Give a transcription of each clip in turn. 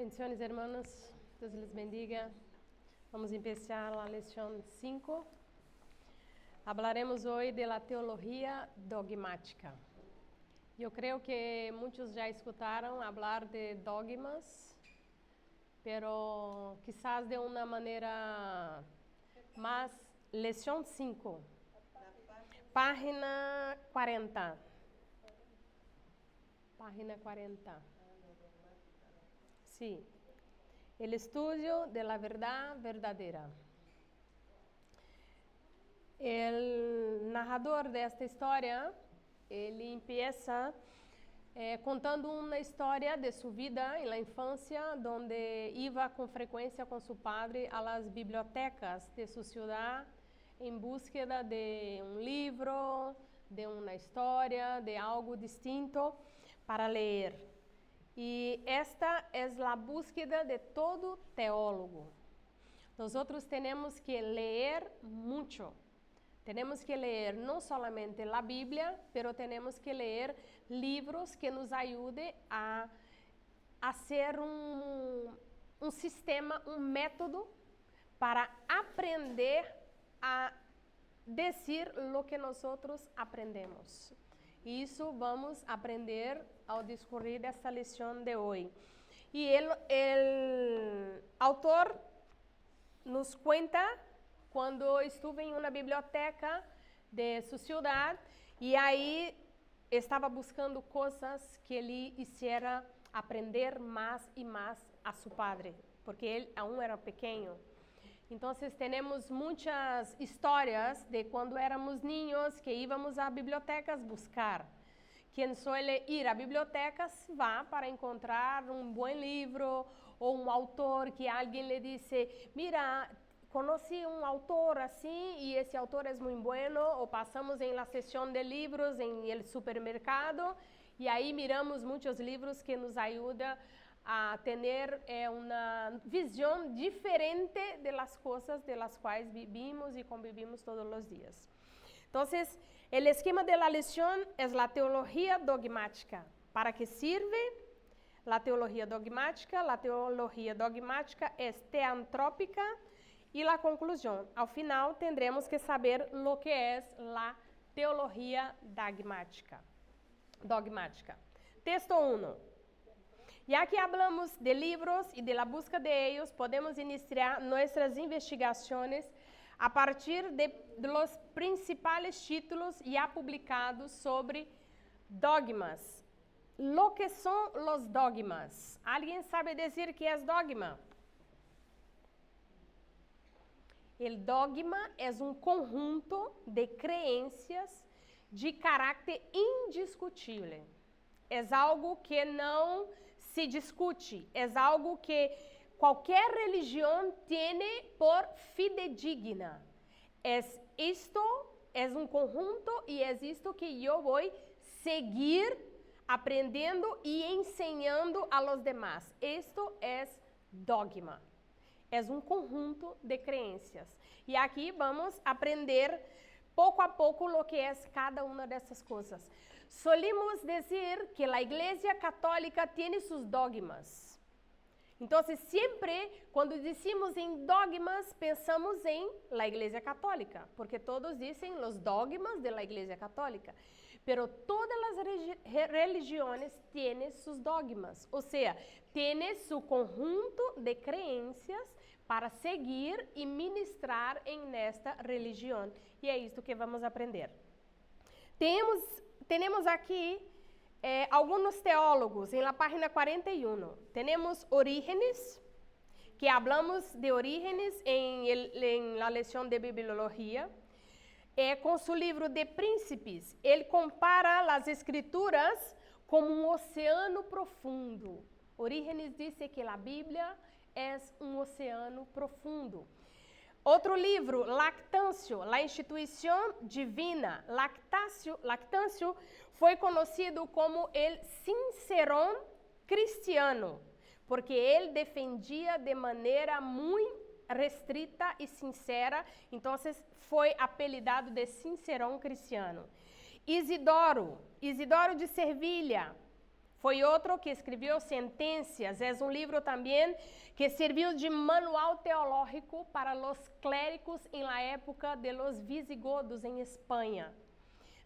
Bendiciones, hermanos. Dios les bendiga. Vamos empezar a lección 5. Hablaremos hoy de la teología dogmática. Eu creio que muitos já escutaram falar de dogmas, pero quizás de uma maneira mais. Lección 5, página 40. Página 40. Sí. El estudio de la verdad verdadera. El narrador de esta historia, ele empieza contando uma história de sua vida em la infância, donde iba com frequência com seu padre a las bibliotecas de sua cidade em búsqueda de um livro, de uma história, de algo distinto para ler. E esta é a búsqueda de todo teólogo. Nós temos que ler muito. Temos que ler não somente a Bíblia, pero temos que ler livros que nos ajudem a ser um sistema, um método para aprender a dizer o que nós aprendemos. Isso vamos aprender ao discorrer desta lição de hoje. E o autor nos conta quando estive em uma biblioteca de sua cidade e aí estava buscando coisas que ele quisiera aprender mais e mais a seu padre, porque ele aún era pequeno. Então, temos muitas histórias de quando éramos niños que íamos a bibliotecas buscar. Quem suele ir a bibliotecas vá para encontrar um bom livro ou um autor que alguém lhe disse, mira, conheci um autor assim e esse autor é muito bueno, ou passamos em la sessão de livros em el supermercado e aí miramos muitos livros que nos ajudam a ter uma visão diferente de las coisas de las quais vivimos e convivimos todos os dias. Então, o esquema de la lição é a teologia dogmática. ¿Para que sirve la teologia dogmática? La teologia dogmática é teantrópica e la conclusão. Ao final, tendremos que saber lo que é la teologia dogmática. Texto 1. Ya que hablamos de libros y de la búsqueda de ellos, podemos iniciar nuestras investigaciones a partir de los principales títulos ya publicados sobre dogmas. Lo que son los dogmas? ¿Alguien sabe decir qué es dogma? El dogma es un conjunto de creencias de carácter indiscutível. É algo que não se discute, é algo que qualquer religião tem por fidedigna. Isto é um conjunto e é isto que eu vou seguir aprendendo e ensinando a los demás. Isto é dogma. É um conjunto de crenças. E aqui vamos aprender pouco a pouco o que é cada uma dessas coisas. Solimos dizer que a Igreja Católica tem seus dogmas. Então, sempre, quando decimos em dogmas, pensamos em la Igreja Católica, porque todos dizem os dogmas da Igreja Católica. Pero todas as religiões têm seus dogmas, ou seja, têm seu conjunto de crenças para seguir e ministrar em nesta religião. E é isto que vamos aprender. Temos aqui alguns teólogos, em la página 41. Temos Orígenes, que hablamos de Orígenes em la lição de Bibliologia. Com seu livro de Príncipes, ele compara as escrituras como um oceano profundo. Orígenes disse que a Bíblia é um oceano profundo. Outro livro, Lactâncio, La Instituição Divina. Lactâncio foi conhecido como el Sincerón cristiano, porque ele defendia de maneira muito restrita e sincera, então foi apelidado de Sincerón cristiano. Isidoro de Servilha Foi outro que escreveu Sentencias. É um livro também que serviu de manual teológico para os clérigos em la época de los visigodos em Espanha.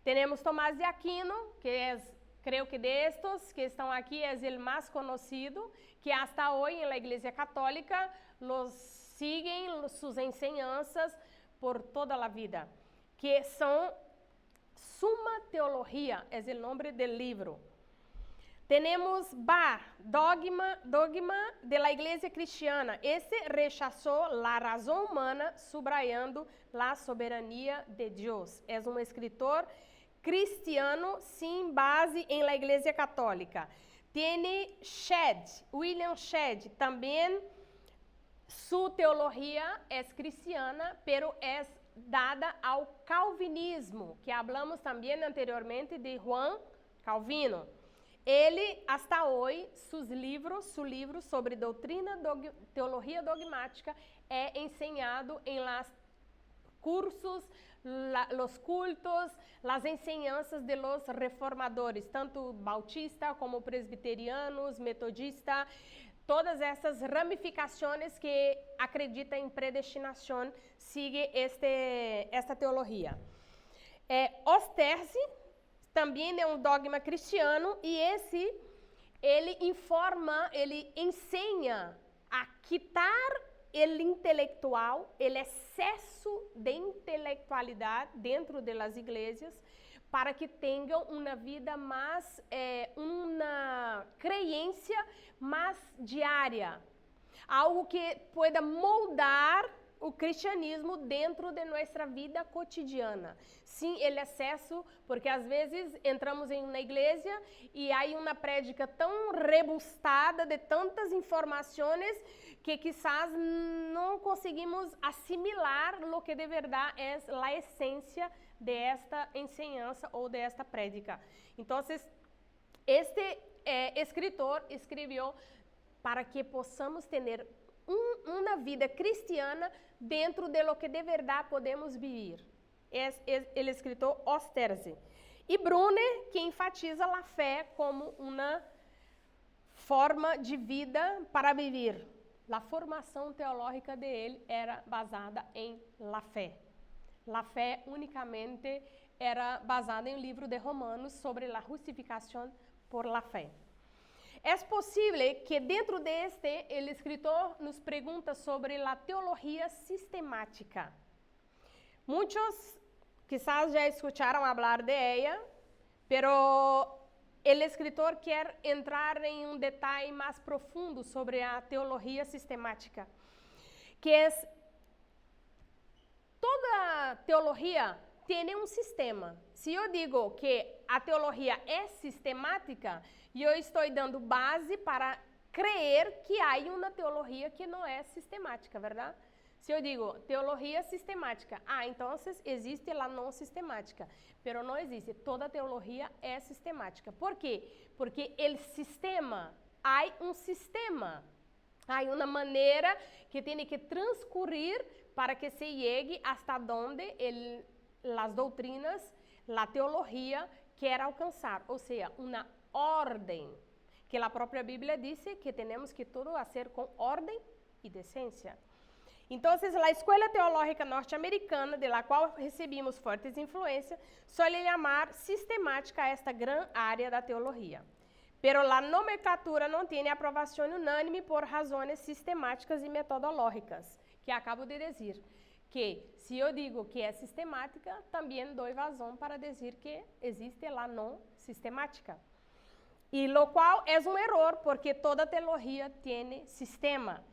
Temos Tomás de Aquino, que é, creio que de estos que estão aqui, é o mais conhecido, que hasta hoje em la Igreja Católica los siguen suas enseñanças por toda a vida, que são Suma Teologia, é o nome do livro. Temos Dogma de la Iglesia Cristiana. Esse rechazou a razão humana, subrayando a soberania de Deus. É um escritor cristiano sem base em la Iglesia Católica. Tem William Shedd, também sua teologia é cristiana, pero é dada ao calvinismo, que hablamos também anteriormente de Juan Calvino. Ele, hasta hoje, seu livro sobre doutrina, teologia dogmática, é ensinado em los cursos, los cultos, las enseñanças de los reformadores, tanto bautista como presbiterianos, metodista, todas essas ramificações que acreditam em predestinação, sigue esta teologia. Osterse também é um dogma cristiano e ele ensina a quitar o intelectual, o excesso de intelectualidade dentro das igrejas, para que tenham uma vida mais, uma crença mais diária, algo que pueda moldar o cristianismo dentro de nossa vida cotidiana, sem o excesso, porque às vezes entramos em uma igreja e há uma prédica tão rebuscada de tantas informações que quizás não conseguimos assimilar o que de verdade é a essência de esta enseñanza ou de esta prédica. Então, este escritor escreveu para que possamos ter uma vida cristiana dentro de lo que de verdade podemos viver. Ele escritor Osterse. E Brunner, que enfatiza a fé como uma forma de vida para viver. A formação teológica dele era basada em la fé. La fé unicamente era basada em livro de Romanos sobre a justificação por la fé. É possível que dentro deste, o escritor nos pergunta sobre a teologia sistemática. Muitos quizás já escutaram falar de ella, pero o escritor quer entrar em um detalhe mais profundo sobre a teologia sistemática, que é toda teologia tem um sistema. Se eu digo que a teologia é sistemática, eu estou dando base para crer que há uma teologia que não é sistemática, verdade? Se eu digo teologia sistemática, então existe a não sistemática, pero não existe. Toda teologia é sistemática. Por quê? Porque o sistema, há um sistema, há uma maneira que tem que transcorrer para que se chegue hasta onde as doutrinas, a teologia quer alcançar, ou seja, uma ordem, que a própria Bíblia diz que temos que tudo fazer com ordem e decência. Então, a escola teológica norte-americana, de la qual recebemos fortes influências, suele chamar sistemática a esta grande área da teologia. Pero a nomenclatura não tem aprovação unânime por razões sistemáticas e metodológicas, que acabo de dizer. Que se eu digo que é sistemática, também dou razão para dizer que existe a não sistemática. E lo qual é um erro, porque toda teologia tem sistema.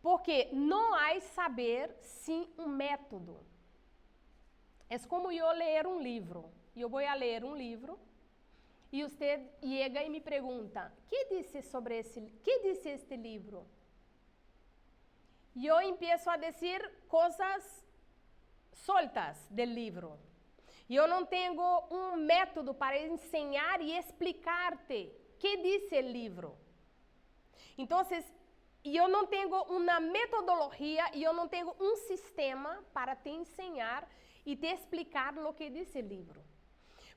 Porque não há saber sem um método. É como eu ler um livro. Eu vou ler um livro e você chega e me pergunta: que diz este livro? E eu empiezo a dizer coisas soltas do livro. E eu não tenho um método para ensinar e explicar-te o que diz o livro. Então, eu não tenho uma metodologia e eu não tenho um sistema para te ensinar e te explicar o que diz o livro.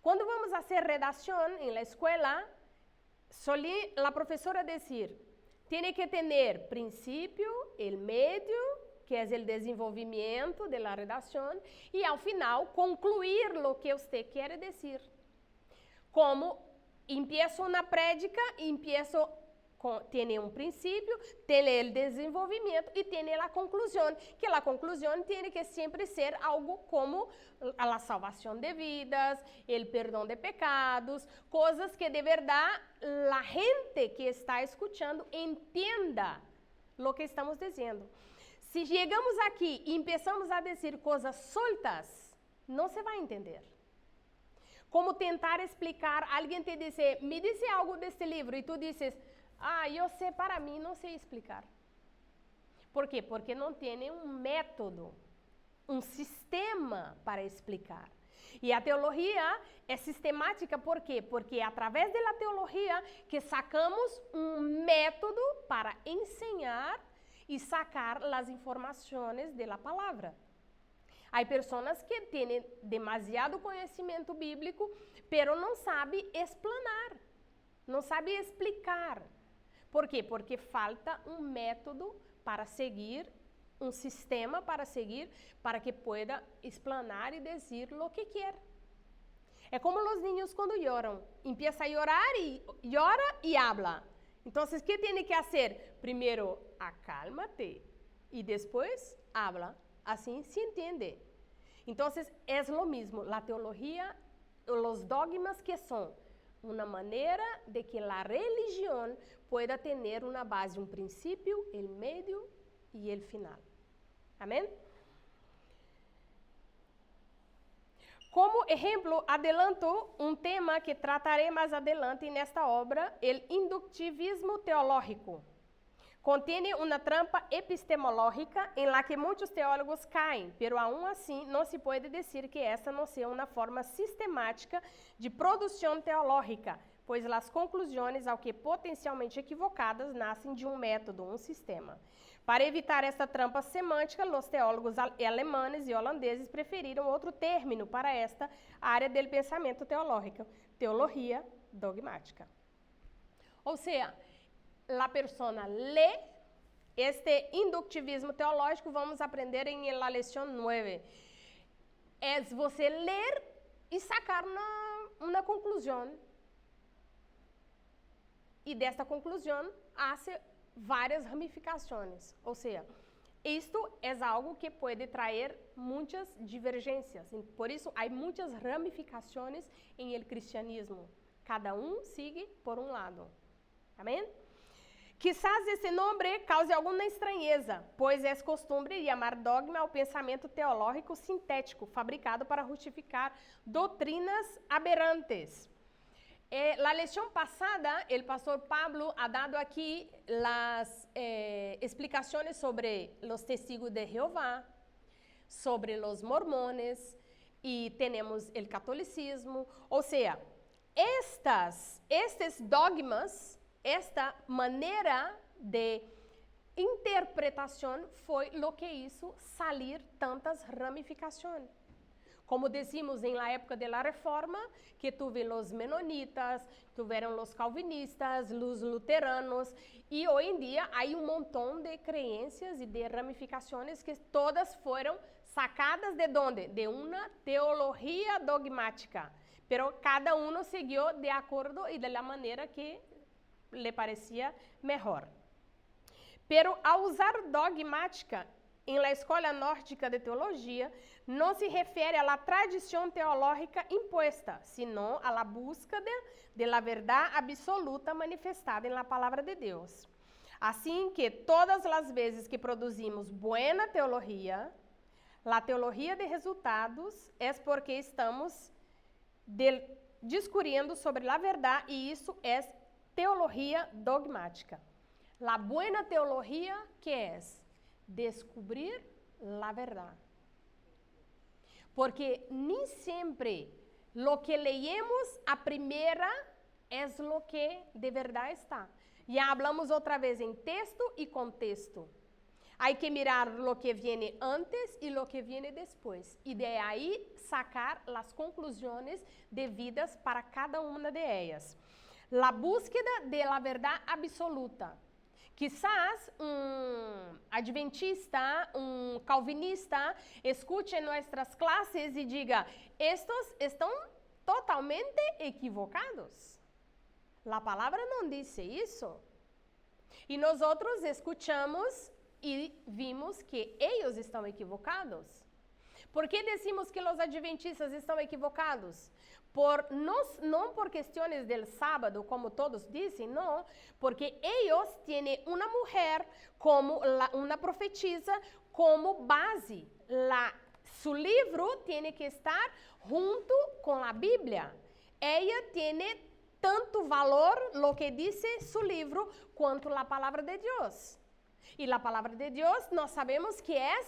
Quando vamos fazer redação na escola, solí la profesora decir, tiene que tener principio, el medio, que es el desenvolvimiento de la redacción, y al final concluir lo que usted quiere decir. Como empiezo una prédica, tiene un principio, tiene el desenvolvimiento y tiene la conclusión, que la conclusión tiene que siempre ser algo como la salvación de vidas, el perdón de pecados, cosas que de verdad la gente que está escuchando entienda lo que estamos diciendo. Si llegamos aquí y empezamos a decir cosas soltas, no se va a entender. Como tentar explicar, alguien te dice, me dice algo de este libro, y tú dices, eu sei, para mim, não sei explicar. Por quê? Porque não tem um método, um sistema para explicar. E a teologia é sistemática, por quê? Porque é através da teologia que sacamos um método para ensinar e sacar as informações da palavra. Há pessoas que têm demasiado conhecimento bíblico, pero não sabem explanar, não sabem explicar. Por quê? Porque falta um método para seguir, um sistema para seguir, para que pueda explanar e dizer o que quer. É como os niños quando choram. Empieza a chorar e habla. Então, o que tem que fazer? Primeiro, acálmate e depois habla. Assim se entende. Então, é o mesmo. A teologia, os dogmas que são uma maneira de que a religião pueda ter uma base, um princípio, o meio e o final. Amém? Como exemplo, adelanto um tema que tratarei mais adelante nesta obra, o inductivismo teológico. Contém uma trampa epistemológica em la que muitos teólogos caem, pero aún assim não se pode dizer que esta não seja uma forma sistemática de produção teológica, pois as conclusões, ao que potencialmente equivocadas, nascem de um método, um sistema. Para evitar esta trampa semântica, os teólogos alemães e holandeses preferiram outro término para esta área do pensamento teológico, teologia dogmática. Ou seja, a pessoa lê este inductivismo teológico, vamos aprender em la lição 9. É você ler e sacar uma conclusão. E desta conclusão, há várias ramificações. Ou seja, isto é algo que pode trazer muitas divergências. Por isso, há muitas ramificações em el cristianismo. Cada sigue por um lado. Amém? Quizás esse nome cause alguma estranheza, pois é costume chamar dogma ao pensamento teológico sintético, fabricado para justificar doutrinas aberrantes. La lição passada, o pastor Pablo ha dado aqui as explicações sobre os testigos de Jeová, sobre os mormones, e temos o catolicismo. Ou seja, estes dogmas, esta maneira de interpretação foi o que hizo salir tantas ramificações. Como decimos na época da Reforma, que tuve os menonitas, tiveram os calvinistas, os luteranos, e hoje em dia há montão de crenças e de ramificações que todas foram sacadas de onde? De uma teologia dogmática. Pero cada seguiu de acordo e da maneira que le parecia melhor. Pero ao usar dogmática em la escola nórdica de teologia, não se refere à tradição teológica imposta, senão à busca de la verdade absoluta manifestada na palavra de Deus. Assim que todas as vezes que produzimos buena teologia, a teologia de resultados é porque estamos discutindo sobre a verdade e isso é teologia dogmática. La buena teologia, que é? Descobrir la verdade. Porque nem sempre lo que leemos a primeira é lo que de verdade está. Já hablamos outra vez em texto e contexto. Há que mirar lo que viene antes e lo que viene después. E de aí sacar as conclusões devidas para cada uma de ellas. la búsqueda de la verdad absoluta. Quizás um adventista, um calvinista, escute nossas classes e diga, estes estão totalmente equivocados. A palavra não disse isso. E nós outros escutamos e vimos que eles estão equivocados. Por que decimos que os adventistas estão equivocados? Não por questões del sábado, como todos dizem, não, porque eles têm uma mulher como uma profetisa como base. Su livro tem que estar junto com a Bíblia. Ela tem tanto valor, lo que dice su livro, quanto a palavra de Deus. E a palavra de Deus, nós sabemos que é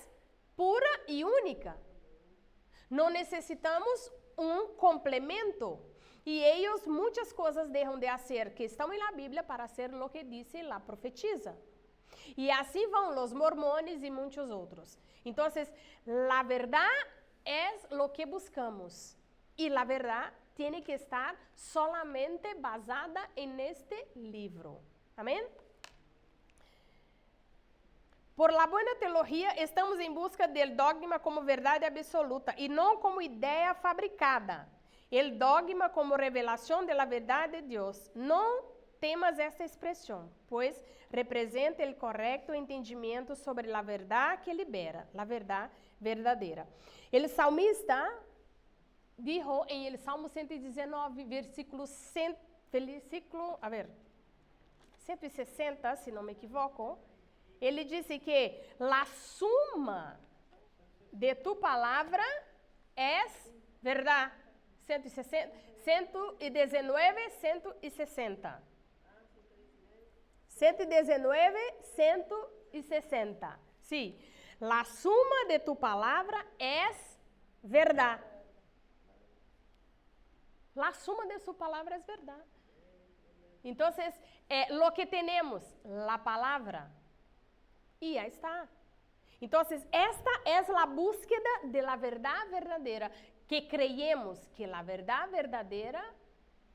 pura e única. Não necessitamos um complemento. E eles muitas coisas deixam de fazer que estão na Bíblia para ser o que diz a profetisa. E assim vão os mormones e muitos outros. Então, a verdade é o que buscamos. E a verdade tem que estar solamente basada en este livro. Amém? Por la buena teología, estamos em busca del dogma como verdade absoluta e não como ideia fabricada. El dogma como revelação de la verdade de Deus. Não temas esta expressão, pois representa o correto entendimento sobre a verdade que libera, a verdade verdadeira. O salmista dijo em el Salmo 119, versículo 160, se não me equivoco, ele disse que a suma de tu palavra é verdade. 119, 160. 119, 160. Sim. A suma de tu palavra é verdade. A suma de sua palavra é verdade. Então, lo que temos, a palavra, e já está. Então, esta é a búsqueda de la verdade verdadeira, que creemos que a verdade verdadeira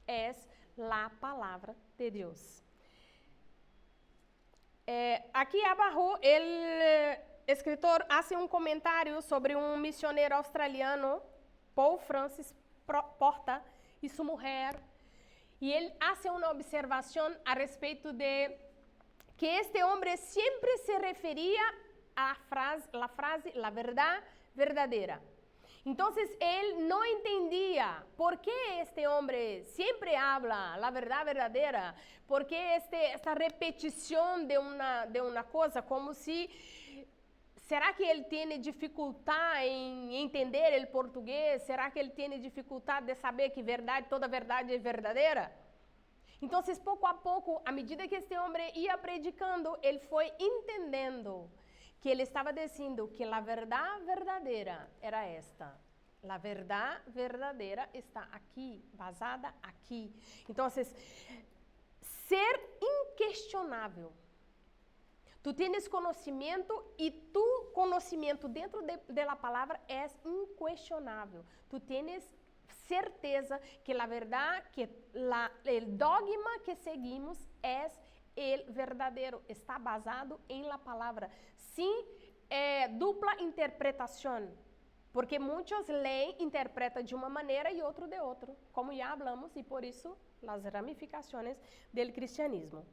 é a palavra de Deus. Aqui abaixo, o escritor faz um comentário sobre um missionário australiano, Paul Francis Porta, e sua mulher, e ele faz uma observação a respeito de que este homem sempre se referia à frase, la verdade verdadeira. Então, ele não entendia por que este homem sempre habla a verdade verdadeira, por que esta repetição de uma coisa, como se... Será que ele tem dificuldade em entender o português? Será que ele tem dificuldade de saber que toda verdade é verdadeira? Então, pouco a pouco, à medida que este homem ia predicando, ele foi entendendo que ele estava dizendo que a verdade verdadeira era esta. A verdade verdadeira está aqui, basada aqui. Então, ser inquestionável. Tu tens conhecimento e tu conhecimento dentro da palavra é inquestionável. Tu tens certeza que a verdade, que o dogma que seguimos é o verdadeiro, está basado em la palavra. Sim, dupla interpretação, porque muitos leem, interpretam de uma maneira e outro de outro, como já falamos, e por isso as ramificações do cristianismo.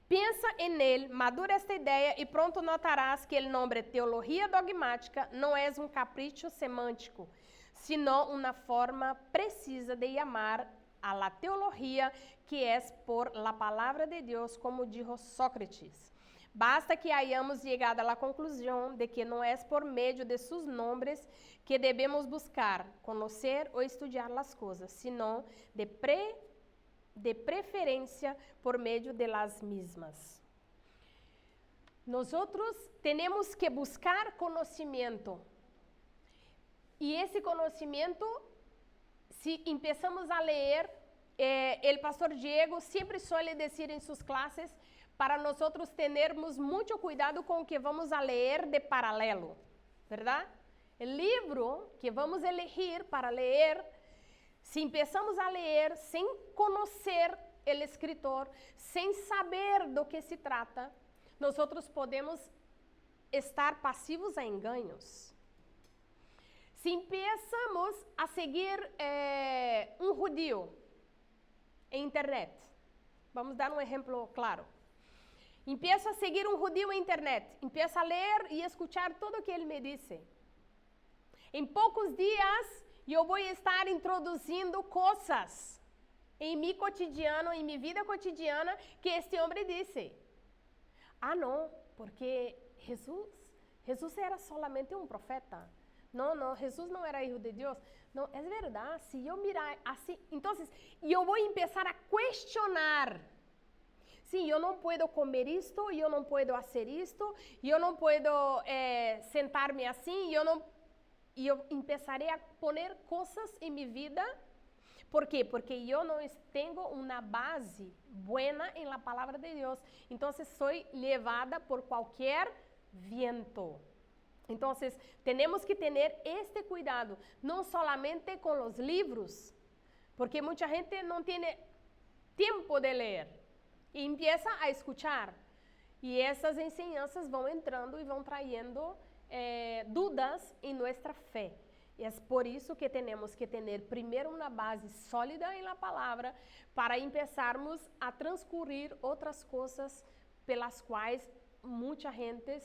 Pensa em ele, madura esta ideia e pronto notarás que o nome teologia dogmática não é um capricho semântico, sino uma forma precisa de chamar a la teologia que é por la palavra de Deus, como dijo Sócrates. Basta que hayamos chegado à conclusão de que não é por meio de seus nomes que devemos buscar, conhecer ou estudar as coisas, sino de preferência por meio de las mismas. Nós temos que buscar conhecimento. E esse conhecimento, se começamos a ler, o pastor Diego sempre suele dizer em suas classes para nós termos muito cuidado com o que vamos a ler de paralelo, verdade? O livro que vamos elegir para ler, se começamos a ler sem conhecer o escritor, sem saber do que se trata, nós podemos estar passivos a enganos. Se começamos a seguir um judeu em internet, vamos dar um exemplo claro. Empieza a seguir um judeu em internet, empieza a ler e escuchar tudo o que ele me disse. Em poucos dias, eu vou estar introduzindo coisas em meu cotidiano, em minha vida cotidiana, que este homem disse. Ah, não, porque Jesus era solamente um profeta. Não, Jesus não era hijo de Deus. Não, é verdade, se eu mirar assim, então, eu vou começar a questionar. Sim, eu não posso comer isto, eu não posso fazer isto, eu não posso sentar-me assim, e eu começarei a poner coisas em minha vida. ¿Por quê? Porque eu não tenho uma base buena em la palavra de Deus. Então, sou levada por qualquer viento. Então, temos que ter este cuidado, não solamente com os livros, porque muita gente não tem tempo de ler e empieza a escuchar. E essas ensinanças vão entrando e vão traindo dúvidas em nossa fé. E é por isso que temos que ter primeiro uma base sólida em la palavra para começarmos a transcurrir outras coisas pelas quais muita gente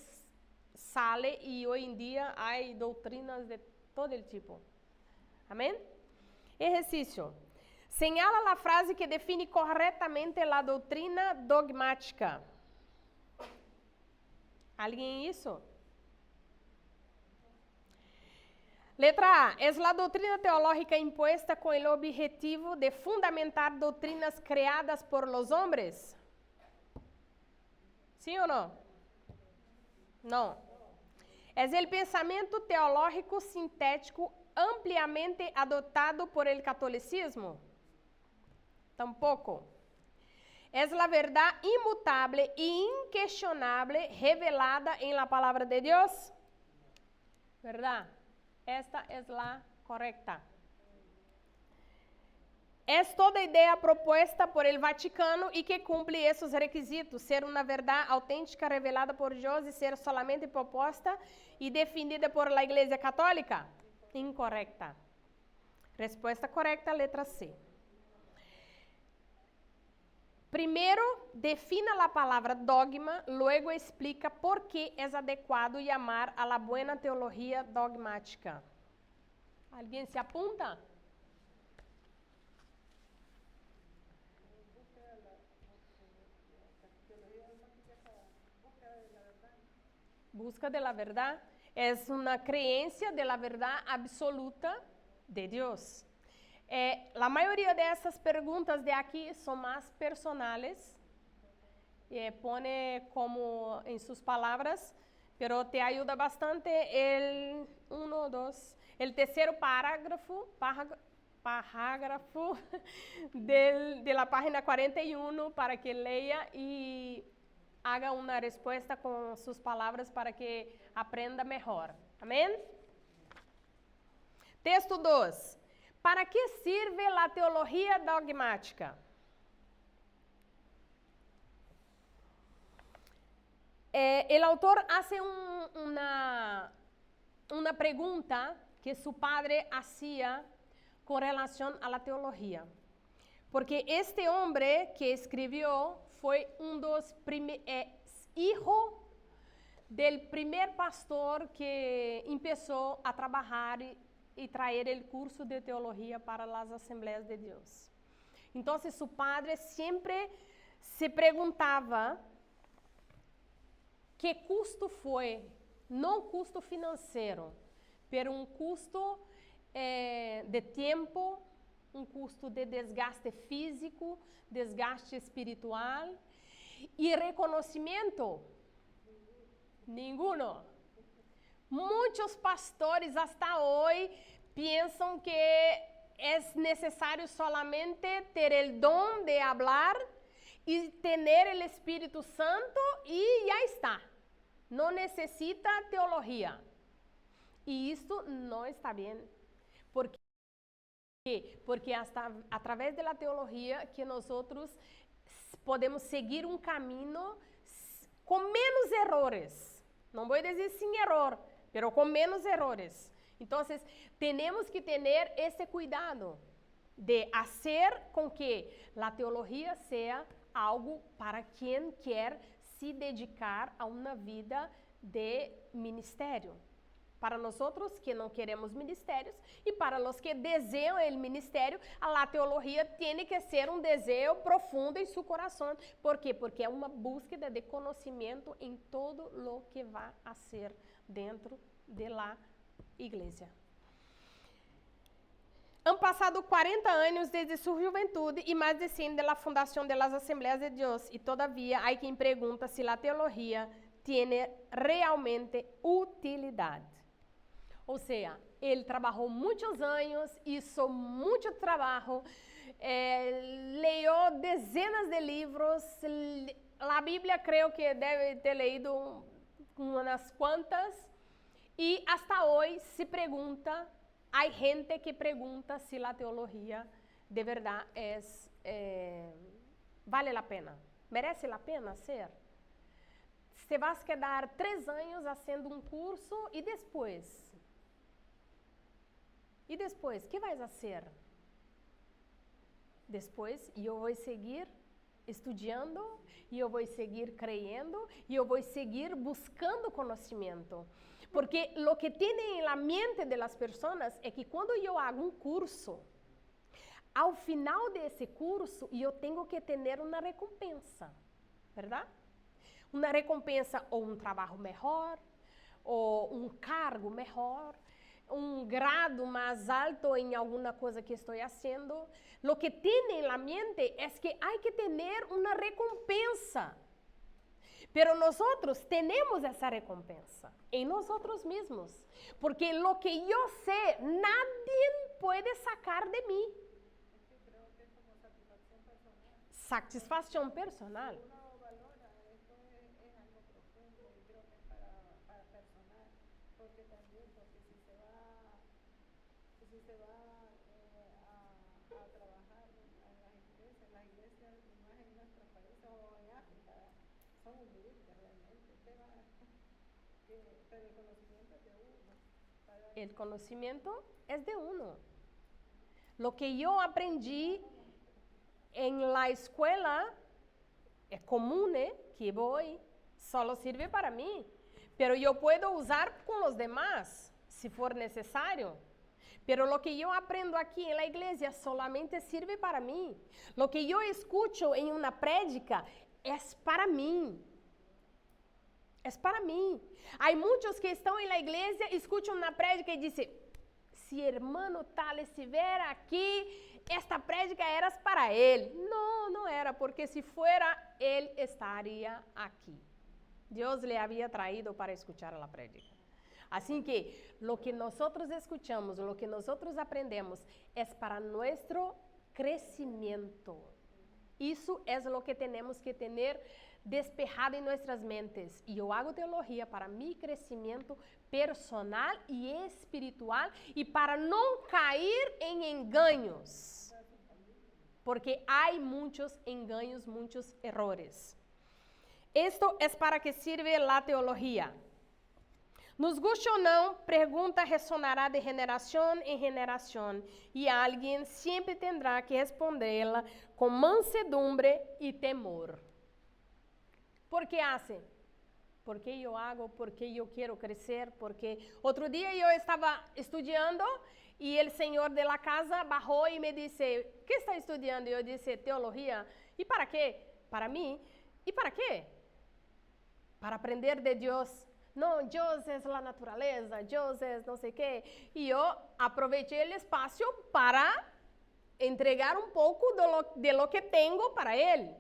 sale e hoje em dia há doutrinas de todo tipo. Amém? Exercício. Señala a frase que define corretamente a doutrina dogmática. Alguém isso? Letra A. É a doutrina teológica imposta com o objetivo de fundamentar doutrinas criadas por los hombres? Sim ou não? Não. É o pensamento teológico sintético ampliamente adotado por el catolicismo? Tampouco. É a verdade imutável e inquestionável revelada em la palavra de Deus? Verdade? Esta é a correcta. É toda a ideia proposta por el Vaticano e que cumpre esses requisitos, ser uma verdade autêntica revelada por Deus e ser solamente proposta e definida por la Igreja Católica? Incorrecta. Resposta correta, letra C. Primeiro, defina a palavra dogma, luego explica por que é adequado chamar a la buena teologia dogmática. Alguém se apunta? Busca de la verdade é uma crença de la verdade absoluta de Deus. A maioria dessas perguntas de aqui são mais personais. Pone como em suas palavras, pero te ajuda bastante el terceiro parágrafo de la página 41 para que leia e haga uma resposta com suas palavras para que aprenda melhor. Amém? Texto 2. Para que sirve a teologia dogmática? O autor hace uma pergunta que seu padre hacía com relação à teologia. Porque este homem que escreveu foi dos hijo del primeiro pastor que começou a trabalhar e trazer o curso de teologia para as Assembleias de Deus. Então, seu padre sempre se perguntava que custo foi, não custo financeiro, mas custo de tempo, custo de desgaste físico, desgaste espiritual e reconhecimento? Nenhum. Muitos pastores hasta hoje pensam que é necessário solamente ter o dom de hablar e ter o Espírito Santo e já está. Não necessita teologia. E isto não está bem, porque Porque através da teologia que nós outros podemos seguir um caminho com menos errores. Não vou dizer sem erro, mas com menos errores. Então, temos que ter esse cuidado de fazer com que a teologia seja algo para quem quer se dedicar a uma vida de ministério. Para nós outros que não queremos ministérios e para os que desejam o ministério, a teologia tem que ser um desejo profundo em seu coração. ¿Por quê? Porque é uma búsqueda de conhecimento em todo o que vai a ser dentro da igreja. Han passado 40 anos desde sua juventude e mais de 100 da fundação das Assembleias de Deus e todavia há quem pergunta se a teologia tem realmente utilidade. Ou seja, ele trabalhou muitos anos, hizo muito trabalho, leu dezenas de livros. A Bíblia, creio que deve ter leído umas quantas. E hasta hoje se pergunta, há gente que pergunta se a teologia de verdade vale a pena, merece a pena ser. Você vai quedar 3 anos fazendo um curso e depois? E depois, o que vais fazer? Depois, eu vou seguir estudando, e eu vou seguir crendo, e eu vou seguir buscando conhecimento. Porque o que tem na mente das pessoas é que quando eu hago um curso, ao final desse curso, eu tenho que ter uma recompensa, verdade? Uma recompensa ou um trabalho melhor, ou um cargo melhor, um grado mais alto em alguma coisa que estou fazendo. O que tem na mente é que há que ter uma recompensa. Pero nós temos essa recompensa em nós mesmos. Porque o que eu sei, nadie pode sacar de mim. Satisfação personal. O conhecimento é de uno. Lo que eu aprendi em la escola é comum, que vou, só serve para mim, pero eu posso usar com os demás, se for necessário. Pero lo que eu aprendo aqui em la igreja solamente serve para mim. Lo que eu escuto em uma prédica é para mim. É para mim. Há muitos que estão na igreja, escutam na prédica e dizem: se hermano tal estiver aqui, esta prédica era para ele. Não, não era, porque se fuera, ele estaria aqui. Deus lhe havia traído para escutar a prédica. Assim que, o que nós escutamos, o que nós aprendemos, é para nosso crescimento. Isso é o que temos que ter despejado em nossas mentes. E eu hago teologia para meu crescimento personal e espiritual e para não cair em enganos. Porque há muitos enganos, muitos errores. Isto é para que sirve a teologia. Nos guste ou não, pergunta ressonará de geração em geração e alguém sempre terá que respondê-la com mansedumbre e temor. ¿Por qué hace? Porque eu hago, porque eu quero crescer, porque... Outro dia eu estava estudando e o senhor de la casa bajou e me disse: ¿qué está estudando? E eu disse: teologia. E para quê? Para mim. E para quê? Para aprender de Deus. Não, Deus é a natureza, Deus é não sei o quê. E eu aproveitei o espaço para entregar um pouco de lo que tenho para ele.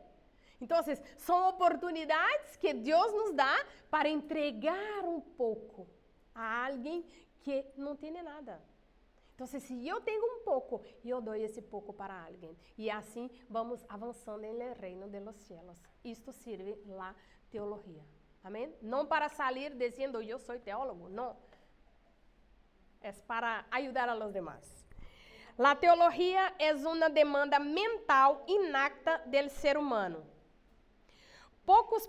Então, são oportunidades que Deus nos dá para entregar um pouco a alguém que não tem nada. Então, se eu tenho um pouco, eu dou esse pouco para alguém. E assim vamos avançando no reino dos céus. Isto serve a teologia. Amém? Não para sair dizendo eu sou teólogo, não. É para ajudar a los demás. La teología es una demanda mental inacta del ser humano. Poucos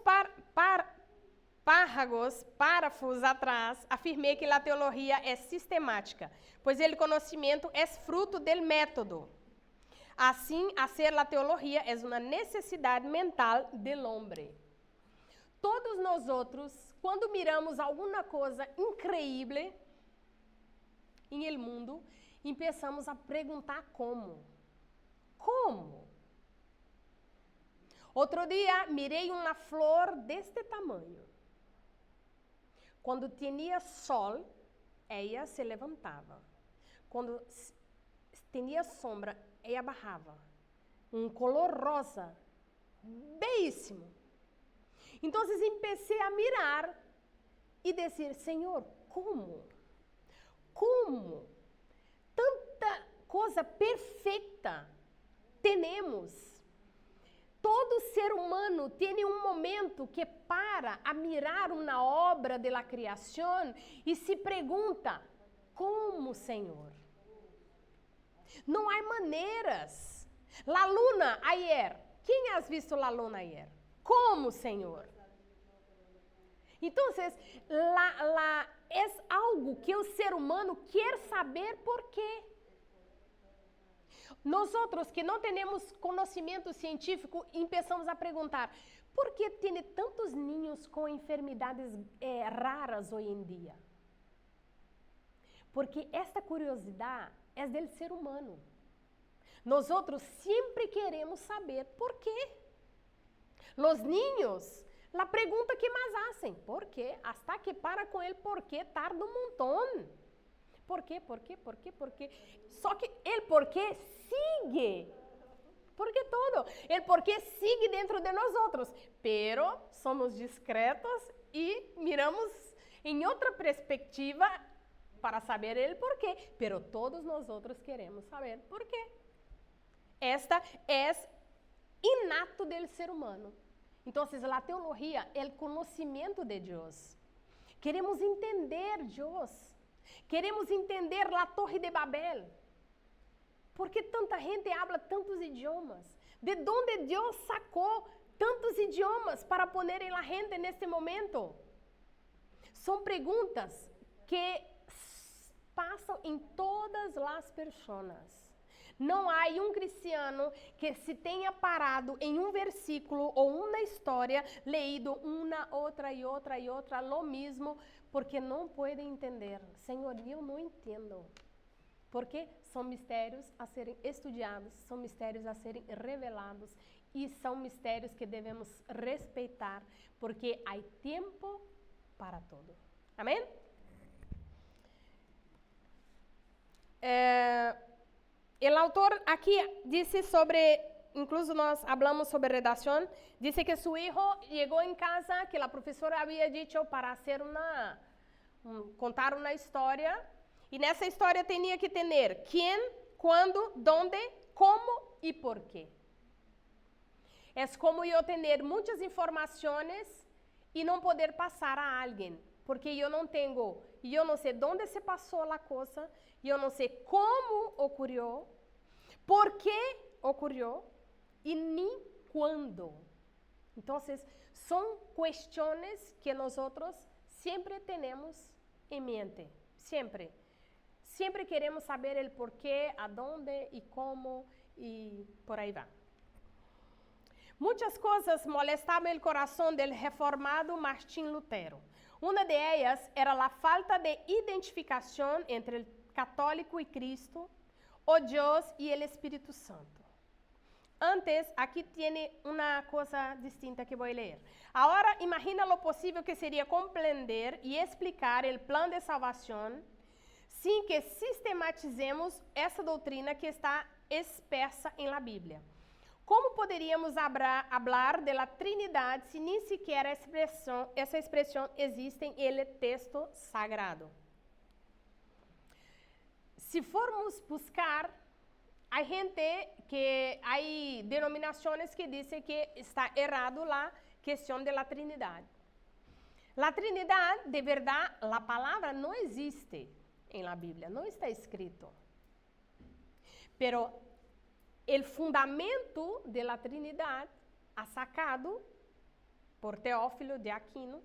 párrafos atrás, afirmei que a teologia é sistemática, pois o conhecimento é fruto do método. Assim, hacer a teologia é uma necessidade mental do homem. Todos nós outros, quando miramos alguma coisa increíble em el mundo, começamos a perguntar como. Como? Outro dia, mirei uma flor deste tamanho. Quando tinha sol, ela se levantava. Quando tinha sombra, ela barrava. Um color rosa, belíssimo. Então, comecei a mirar e dizer, Senhor, como? Como? Tanta coisa perfeita temos. Todo ser humano tem um momento que para a mirar uma obra da criação e se pergunta, como, Senhor? Não há maneiras. La luna ayer, quem has visto la luna ayer? Como, Senhor? Então, é algo que o ser humano quer saber por quê. Nós outros que não temos conhecimento científico, começamos a perguntar, por que tem tantos ninhos com enfermidades raras hoje em dia? Porque esta curiosidade é do ser humano. Nós outros sempre queremos saber por quê. Os ninhos, a pergunta que mais fazem, por quê? Hasta que para com ele, por quê? Tarda um montão. Por quê? Por quê? Por quê? Por quê? Só que ele porquê sigue. Porque todo. Ele porquê sigue dentro de nós outros. Pero somos discretos e miramos em outra perspectiva para saber ele porquê. Pero todos nós outros queremos saber por quê. Esta é inato do ser humano. Então, a teologia é o conhecimento de Deus. Queremos entender Deus. Queremos entender a Torre de Babel. Por que tanta gente habla tantos idiomas? De onde Deus sacou tantos idiomas para poner em la gente neste momento? São perguntas que passam em todas as pessoas. Não há um cristiano que se tenha parado em um versículo ou uma história, leído uma, outra e outra e outra, lo mesmo, porque não pode entender. Senhor, eu não entendo. Porque são mistérios a serem estudados, são mistérios a serem revelados e são mistérios que devemos respeitar, porque há tempo para tudo. Amém? O autor aqui disse sobre, incluso nós falamos sobre redação, disse que seu filho chegou em casa, que a professora havia dito para fazer contar uma história, e nessa história tinha que ter quem, quando, onde, como e por quê. É como eu ter muitas informações e não poder passar a alguém, porque eu não tenho, eu não sei onde se passou a coisa, eu não sei como ocorreu, por que ocorreu e nem quando. Então, são questões que nós outros sempre temos em mente, sempre. Sempre queremos saber o porquê, aonde e como e por aí vai. Muitas coisas molestavam o coração do reformado Martim Lutero. Uma de elas era a falta de identificação entre o católico e Cristo, o Deus e o Espírito Santo. Antes, aqui tem uma coisa distinta que vou ler. Agora, imagina lo possível que seria compreender e explicar o plano de salvação sem que sistematizemos essa doutrina que está expressa em la Bíblia. Como poderíamos falar da Trinidade se nem sequer essa expressão existe em el texto sagrado? Se formos buscar, há denominações que dizem que está errado a questão da Trinidade. A Trinidade, de verdade, a palavra não existe em la Bíblia, não está escrito. Pero el fundamento de la Trinidad ha sacado por Teófilo de Aquino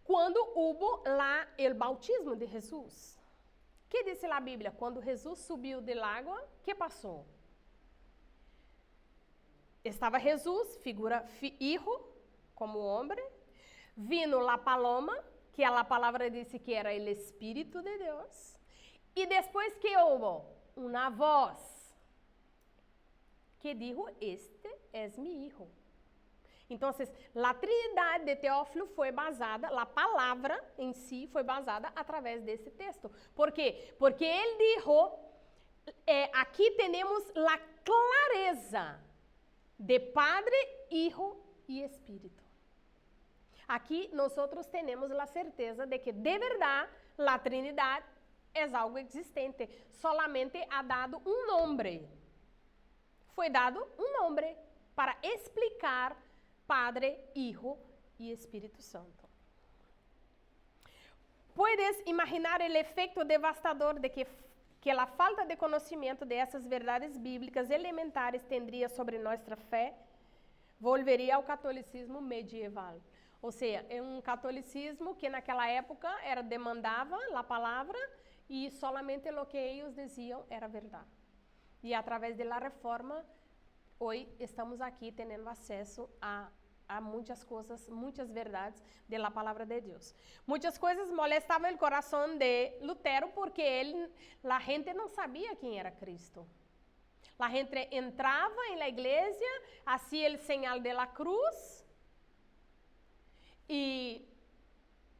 quando hubo lá el bautismo de Jesus. Que dice a Bíblia? Quando Jesus subiu del água, que passou? Estava Jesus, figura hijo, como homem, vino la paloma, que a palavra disse que era o Espírito de Deus, e depois que houve uma voz que dijo, este es mi hijo. Então, a Trindade de Teófilo foi basada, a palavra em si foi basada através desse texto. Por quê? Porque ele dijo, aqui temos a clareza de Padre, Hijo e Espírito. Aqui nós temos a certeza de que, de verdade, a Trindade é algo existente. Solamente ha dado um nome. Foi dado um nome para explicar Padre, Hijo e Espírito Santo. Puedes imaginar o efeito devastador de que a falta de conhecimento de essas verdades bíblicas elementares teria sobre nossa fé? Volveria ao catolicismo medieval. Ou seja, é um catolicismo que naquela época demandava a palavra e solamente o que eles diziam era verdade. E através da reforma, hoje estamos aqui tendo acesso a muitas coisas, muitas verdades da palavra de Deus. Muitas coisas molestavam o coração de Lutero porque a gente não sabia quem era Cristo. A gente entrava na igreja, fazia o sinal de la cruz e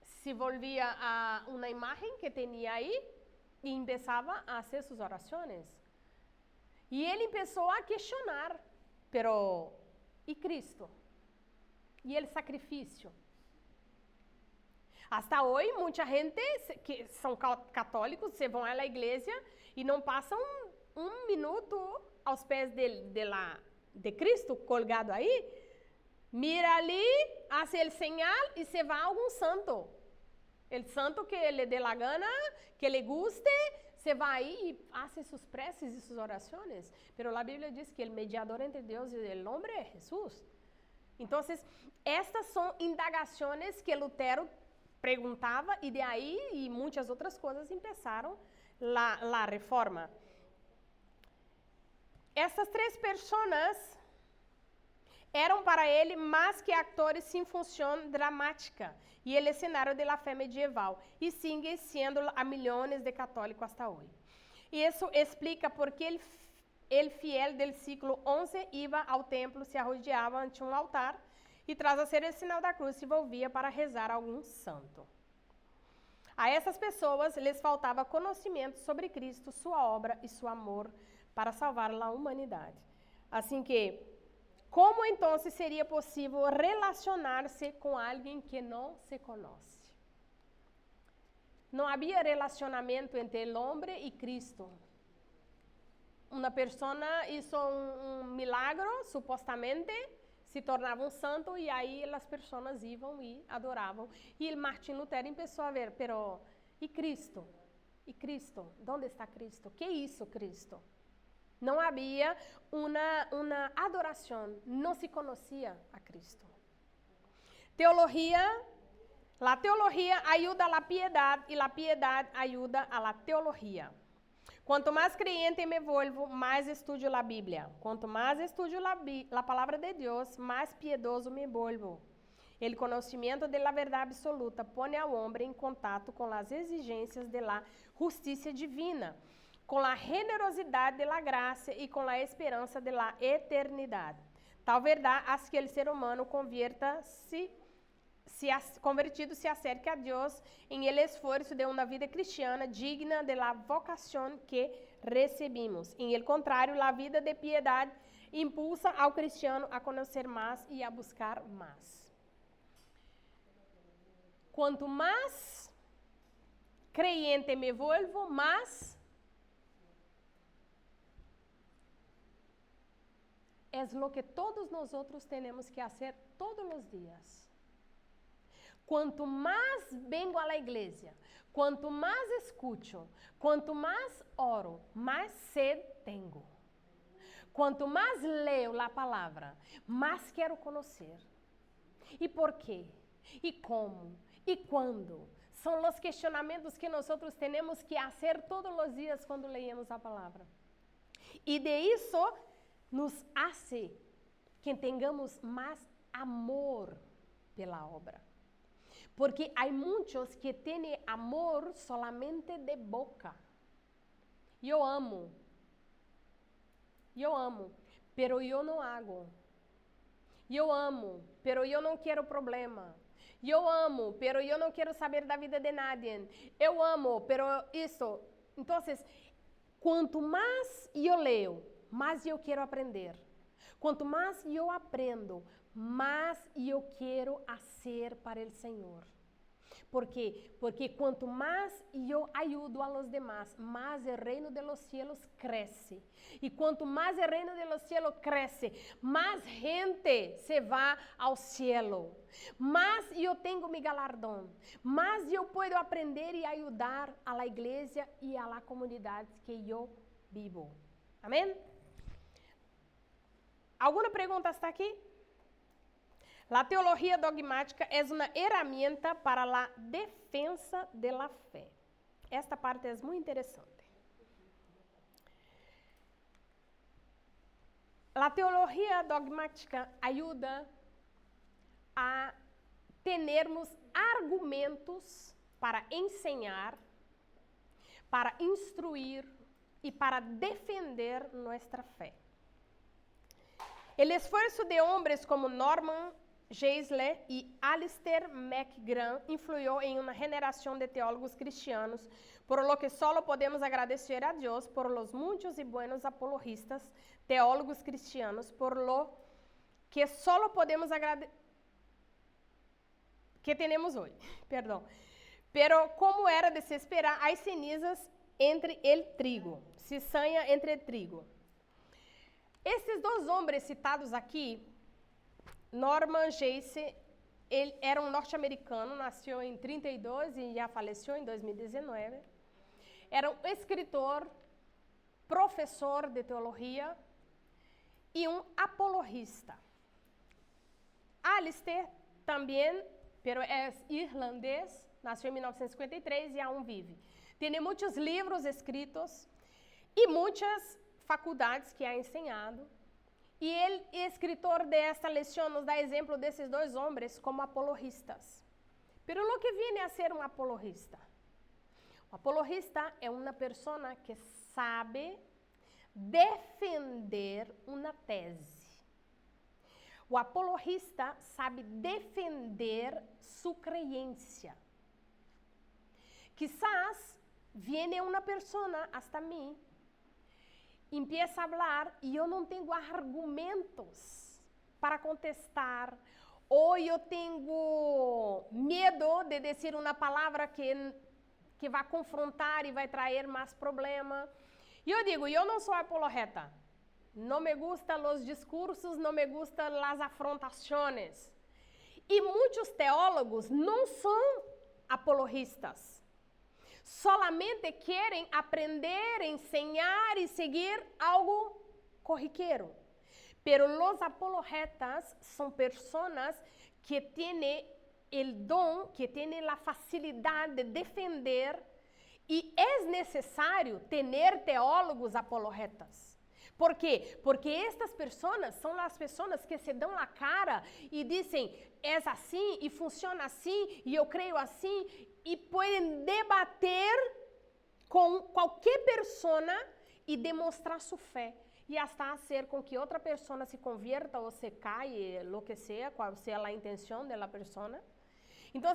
se volvia a uma imagem que tinha aí e começava a fazer suas orações. E ele começou a questionar, pero e Cristo? E o sacrifício? Hasta hoje, muita gente que são católicos se vão à igreja e não passam um minuto aos pés de Cristo colgado aí. Mira ali, hace o sinal e se vai a algum santo. O santo que lhe dê a gana, que lhe guste, você vai aí e faz suas preces e suas orações. Pero a Bíblia diz que o mediador entre Deus e o homem é Jesus. Então, estas são indagações que Lutero perguntava e de aí e muitas outras coisas começaram a reforma. Essas três pessoas eram para ele mais que atores sem função dramática e o cenário da fé medieval e sigue sendo a milhões de católicos até hoje. E isso explica por que el fiel del século XI ia ao templo, se arrodeava ante um altar e, tras fazer o sinal da cruz, se volvia para rezar a algum santo. A essas pessoas lhes faltava conhecimento sobre Cristo, sua obra e seu amor para salvar a humanidade. Assim que, como então seria possível relacionar-se com alguém que não se conhece? Não havia relacionamento entre o homem e Cristo. Uma pessoa hizo um milagro, supostamente, se tornava um santo e aí as pessoas iam e adoravam. E Martin Lutero começou a ver, pero e Cristo? E Cristo? Onde está Cristo? Que é isso, Cristo? Não havia uma adoração, não se conhecia a Cristo. A teologia ajuda a piedade e a piedade ajuda a teologia. Quanto mais crente me volvo, mais estudo a Bíblia. Quanto mais estudo a palavra de Deus, mais piedoso me volvo. O conhecimento da verdade absoluta põe ao homem em contato com as exigências da justiça divina, com a generosidade da graça e com a esperança da eternidade. Tal verdade as que o ser humano convertido se acerque a Deus em el esforço de uma vida cristiana digna de la vocação que recebimos. Em el contrário, a vida de piedade impulsa ao cristiano a conhecer mais e a buscar mais. Quanto mais creyente me volvo, mais é lo que todos nós temos que fazer todos os dias. Quanto mais vengo à igreja, quanto mais escuto, quanto mais oro, mais sed tenho. Quanto mais leio a palavra, mais quero conhecer. E por quê? E como? E quando? São os questionamentos que nós temos que fazer todos os dias quando leemos a palavra. E de isso nos hace que tenhamos mais amor pela obra. Porque há muitos que têm amor solamente de boca. Eu amo, pero eu não hago. Eu amo, pero eu não quero problema. Eu amo, pero eu não quero saber da vida de nadie. Eu amo, pero isso. Então, quanto mais eu leio, mais eu quero aprender. Quanto mais eu aprendo, mais eu quero fazer para o Senhor. ¿Por quê? Porque quanto mais eu ajudo a los demás, mais o reino de los cielos cresce. E quanto mais o reino de los cielos cresce, mais gente se vai ao cielo. Mais eu tenho meu galardão. Mais eu posso aprender e ajudar a la igreja e a la comunidade que eu vivo. Amém? Alguma pergunta hasta aqui? La teología dogmática es una herramienta para la defensa de la fe. Esta parte es muy interesante. La teología dogmática ayuda a termos argumentos para enseñar, para instruir y para defender nuestra fe. El esfuerzo de hombres como Norman Geisler y Alistair McGrath influyó en una generación de teólogos cristianos, por lo que solo podemos agradecer a Dios por los muchos y buenos apologistas, teólogos cristianos, por lo que solo podemos agradecer que tenemos hoy. Perdón. Pero como era de se esperar, hay cenizas entre el trigo, cizaña entre el trigo. Esses dois homens citados aqui, Norman Geisler, ele era um norte-americano, nasceu em 32 e já faleceu em 2019. Era um escritor, professor de teologia e um apologista. Alistair também, pero é irlandês, nasceu em 1953 e aún vive. Tem muitos livros escritos e muitas faculdades que ha ensinado. E ele, escritor desta lição, nos dá exemplo desses dois homens como apologistas. Pero lo que viene a ser um apologista? O apologista é uma pessoa que sabe defender uma tese. O apologista sabe defender sua crença. Quizás viene uma pessoa hasta mim, empieza a falar e eu não tenho argumentos para contestar, ou eu tenho medo de dizer uma palavra que vai confrontar e vai trazer mais problema. E eu digo, eu não sou apologeta. Não me gustam os discursos, não me gustam as afrontações. E muitos teólogos não são apologistas. Solamente querem aprender, ensinar e seguir algo corriqueiro. Pero los apologetas são pessoas que têm o dom, que têm a facilidade de defender, e é necessário ter teólogos apologetas. ¿Por quê? Porque estas pessoas são as pessoas que se dão a cara e dizem, é assim e funciona assim e eu creio assim, e podem debater com qualquer pessoa e demonstrar sua fé. E hasta fazer com que outra pessoa se convierta ou se caia, lo que seja, qual seja a intenção da pessoa. Então,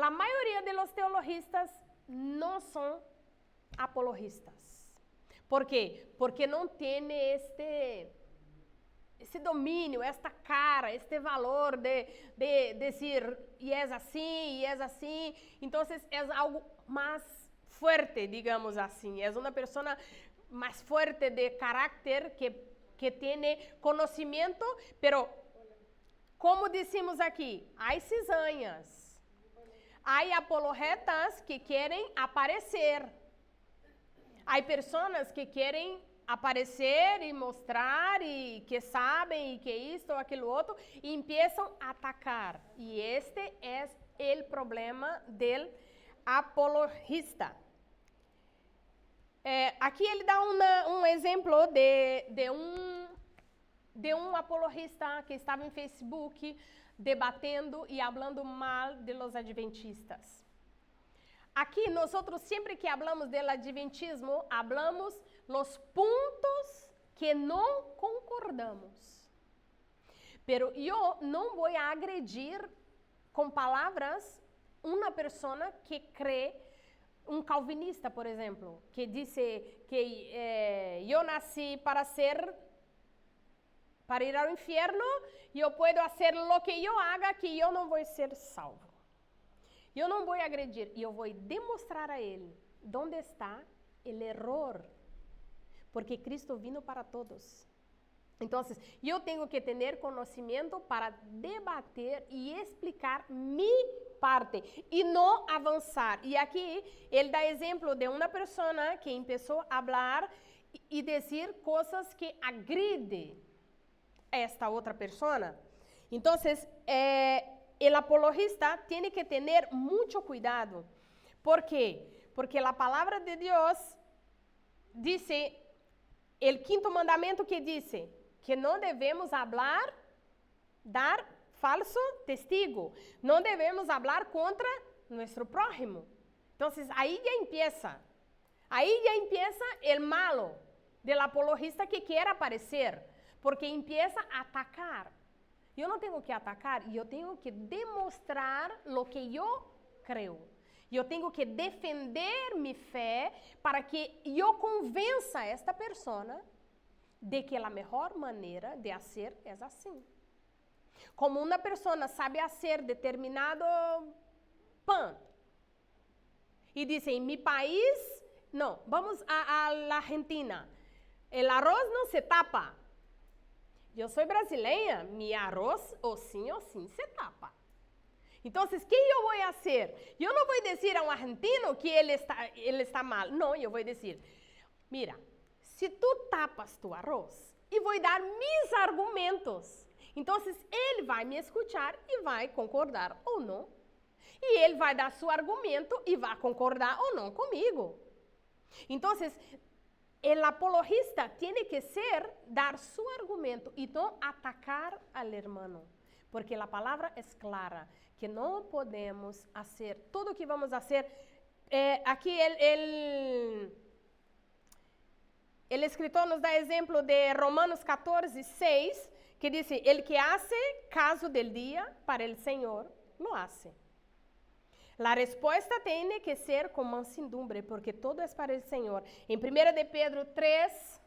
a maioria de los teologistas não são apologistas. ¿Por quê? Porque não tem esse domínio, esta cara, este valor de dizer, e é assim. Então, é algo mais forte, digamos assim. É uma pessoa mais forte de caráter que tem conhecimento, pero como dissemos aqui, há cisanhas. Há apologetas que querem aparecer. Há pessoas que querem aparecer e mostrar e que sabem e que isto ou aquilo outro e começam a atacar. E este é o problema do apologista. Aqui ele dá um exemplo de um apologista que estava em Facebook debatendo e falando mal de los adventistas. Aqui, nós sempre que falamos do adventismo, falamos los pontos que não concordamos. Pero eu não vou agredir com palavras uma pessoa que crê, um calvinista, por exemplo, que diz que eu nasci para ir ao inferno e eu posso fazer o que eu haga que eu não vou ser salvo. Eu não vou agredir, e eu vou demonstrar a ele onde está o erro, porque Cristo vino para todos. Então, eu tenho que ter conhecimento para debater e explicar minha parte e não avançar. E aqui ele dá exemplo de uma pessoa que começou a falar e dizer coisas que agridem esta outra pessoa. Então, o apologista tem que ter muito cuidado. ¿Por quê? Porque a palavra de Deus diz, o quinto mandamento que diz que não devemos dar falso testigo, não devemos falar contra nosso prójimo. Então, aí já empieza o malo do apologista que quer aparecer, porque empieza a atacar. Eu não tenho que atacar, eu tenho que demonstrar o que eu creio. Eu tenho que defender minha fé para que eu convença esta pessoa de que a melhor maneira de fazer é assim. Como uma pessoa sabe fazer determinado pão e diz, em meu país, não, vamos à Argentina, o arroz não se tapa. Eu sou brasileira, meu arroz, ou sim, se tapa. Então, o que eu vou fazer? Eu não vou dizer a um argentino que ele está mal. Não, eu vou dizer, mira, se tu tapas tu arroz, e vou dar meus argumentos. Então, ele vai me escutar e vai concordar ou não. E ele vai dar seu argumento e vai concordar ou não comigo. Então, o apologista tem que dar seu argumento e não atacar ao irmão. Porque a palavra é clara, que não podemos fazer tudo o que vamos fazer. Aqui o escritor nos dá exemplo de Romanos 14, 6, que diz, el que hace caso del dia para el Senhor, lo hace. A resposta tem que ser com mansidumbre, porque todo é para o Senhor. Em 1 de Pedro 3,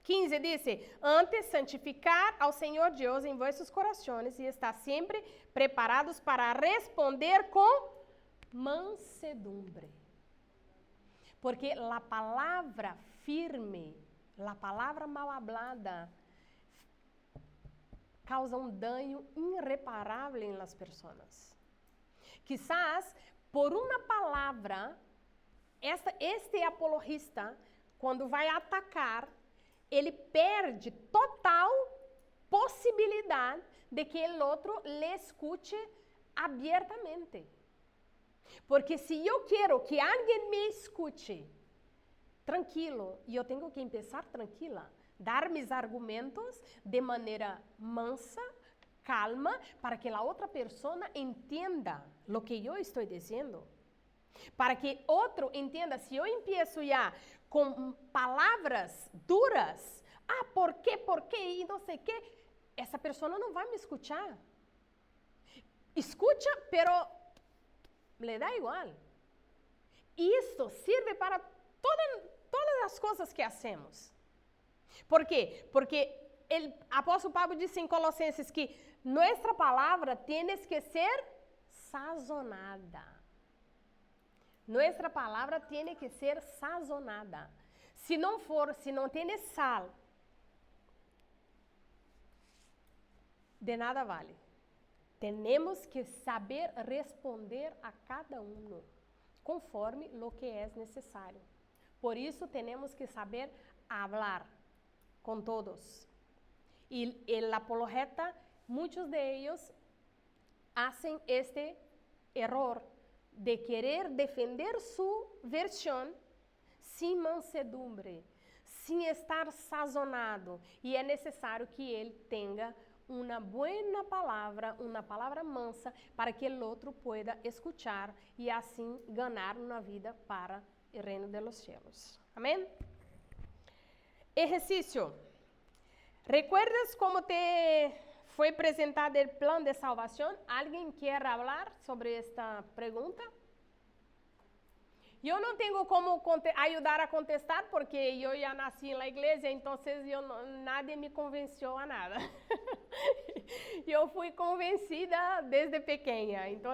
15 diz, antes santificar ao Senhor Deus em vossos corações e estar sempre preparados para responder com mansedumbre. Porque a palavra firme, a palavra mal hablada, causa um dano irreparável em las pessoas. Quizás, por uma palavra, este apologista, quando vai atacar, ele perde total possibilidade de que o outro lhe escute abertamente. Porque se eu quero que alguém me escute tranquilo, e eu tenho que começar tranquila, dar meus argumentos de maneira mansa, calma, para que a outra pessoa entenda o que eu estou dizendo. Para que outro entenda, se eu empiezo já com palavras duras, por quê, e não sei o quê, essa pessoa não vai me escutar. Escuta, pero le dá igual. Isto serve para todas as coisas que hacemos. Por quê? Porque o apóstolo Pablo disse em Colossenses que nossa palavra tem que ser sazonada. Nossa palavra tem que ser sazonada. Se não tem sal, de nada vale. Temos que saber responder a cada um, conforme lo que é necessário. Por isso, temos que saber falar com todos. E el apologeta, muitos de ellos hacen este error de querer defender su versión sin mansedumbre, sin estar sazonado. E é necessário que ele tenha uma boa palavra mansa, para que o outro pueda escuchar e assim ganhar uma vida para o reino de los cielos. Amém? Ejercicio. ¿Recuerdas como te foi apresentado o plano de salvação? Alguém quer falar sobre esta pergunta? Eu não tenho como ajudar a contestar, porque eu já nasci na igreja, então nadie me convenceu a nada. Eu fui convencida desde pequena. Então,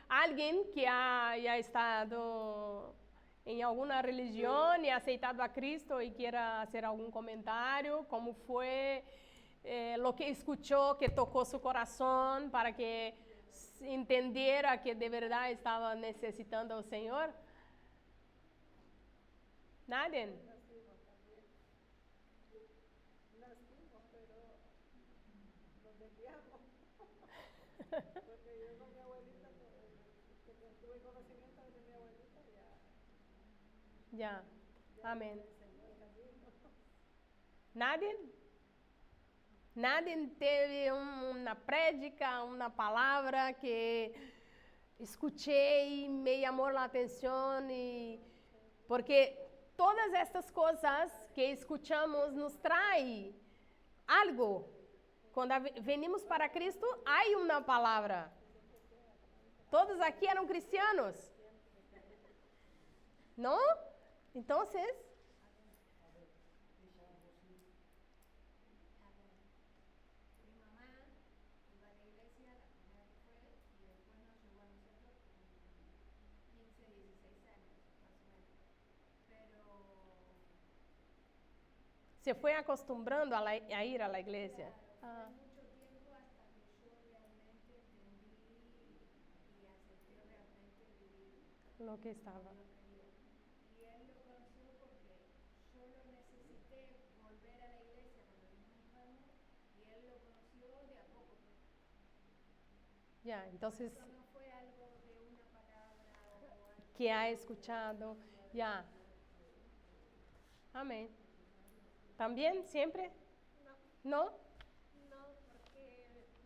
alguém que haya estado em alguma religião e aceitado a Cristo e queira fazer algum comentário, como foi, lo que escuchou, que tocou seu coração, para que entendiera que de verdade estava necessitando ao Senhor. Nadie. Nacimos, pero nos desviamos. Porque yo con mi abuelita, que tuve conocimiento de mi abuelita, Ya. Amén. enseñó el camino. Nadie? Nadie teve uma prédica, uma palavra que escutei, me chamou a atenção, porque todas estas coisas que escutamos nos trai algo. Quando venimos para Cristo, há uma palavra. Todos aqui eram cristianos. Não? Então, se foi acostumbrando a ir à igreja? Ah. Mucho tiempo hasta que yo realmente entendí y acepté realmente vivir Lo que estava. y él lo conoció porque yo lo necesité volver a la iglesia cuando vino mi hermano y él lo conoció de a poco. Ya, então Eso no fue algo de una palabra o algo. que ha escuchado, ya. Amém. ¿También siempre? No. ¿No? No, porque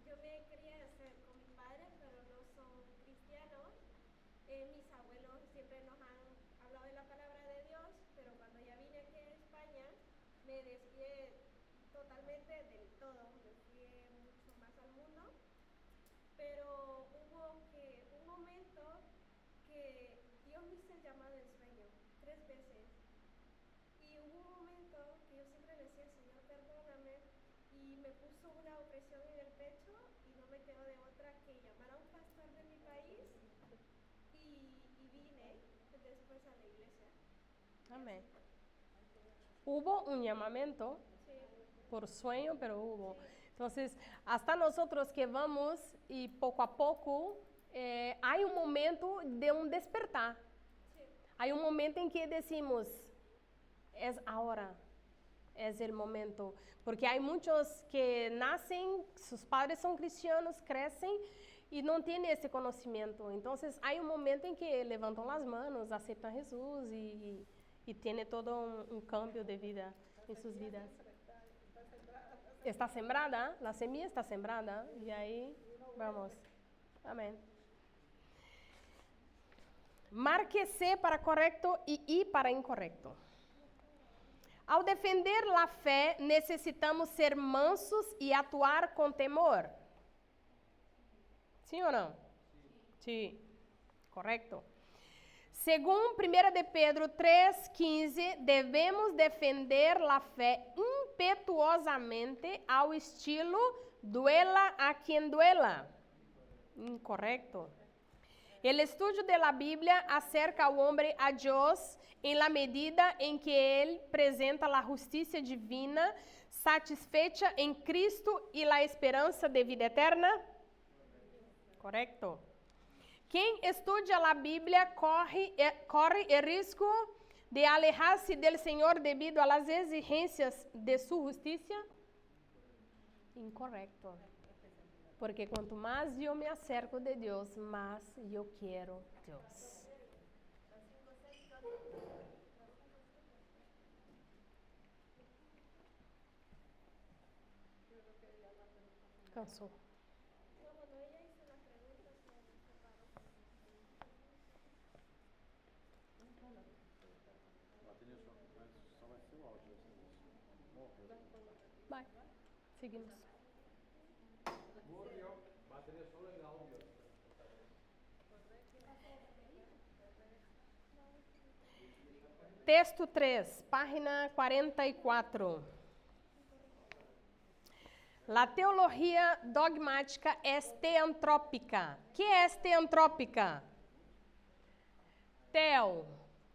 yo me quería hacer con mis padres, pero no son cristianos. Mis abuelos siempre nos han hablado de la palabra de Dios, pero cuando ya vine aquí a España, me desvié totalmente del todo. Me fui mucho más al mundo, pero hubo un momento que Dios me hizo el llamado en sueño 3 veces. Y hubo un momento que yo siempre le decía, Señor, perdóname, y me puso una opresión en el pecho y no me quedó de otra que llamar a un pastor de mi país y vine después a la iglesia. Amén. Hubo un llamamiento Sí. por sueño, pero hubo. Entonces, hasta nosotros que vamos y poco a poco, hay un momento de un despertar. Sí. Hay un momento en que decimos, es ahora, es el momento. Porque hay muchos que nacen, sus padres son cristianos, crecen y no tienen ese conocimiento. Entonces, hay un momento en que levantan las manos, aceptan a Jesús y tiene todo un cambio de vida en sus vidas. Está sembrada, la semilla está sembrada y ahí vamos. Amén. Marque C para correcto y I para incorrecto. Ao defender a fé, necessitamos ser mansos e atuar com temor. Sim ou não? Sim. Correto. Segundo 1 de Pedro 3,15, devemos defender a fé impetuosamente ao estilo duela a quien duela. Incorrecto. El estudio de la Biblia acerca al hombre a Dios en la medida en que él presenta la justicia divina satisfecha en Cristo y la esperanza de vida eterna. Correcto. Quem estuda a Bíblia corre o risco de alejar-se do Senhor devido às exigências de sua justiça? Incorreto. Porque quanto mais eu me acerco de Deus, mais eu quero Deus. Cansou. Vai, seguimos. Texto 3, página 44. La teologia dogmática é teantrópica. Que é teantrópica? Teo,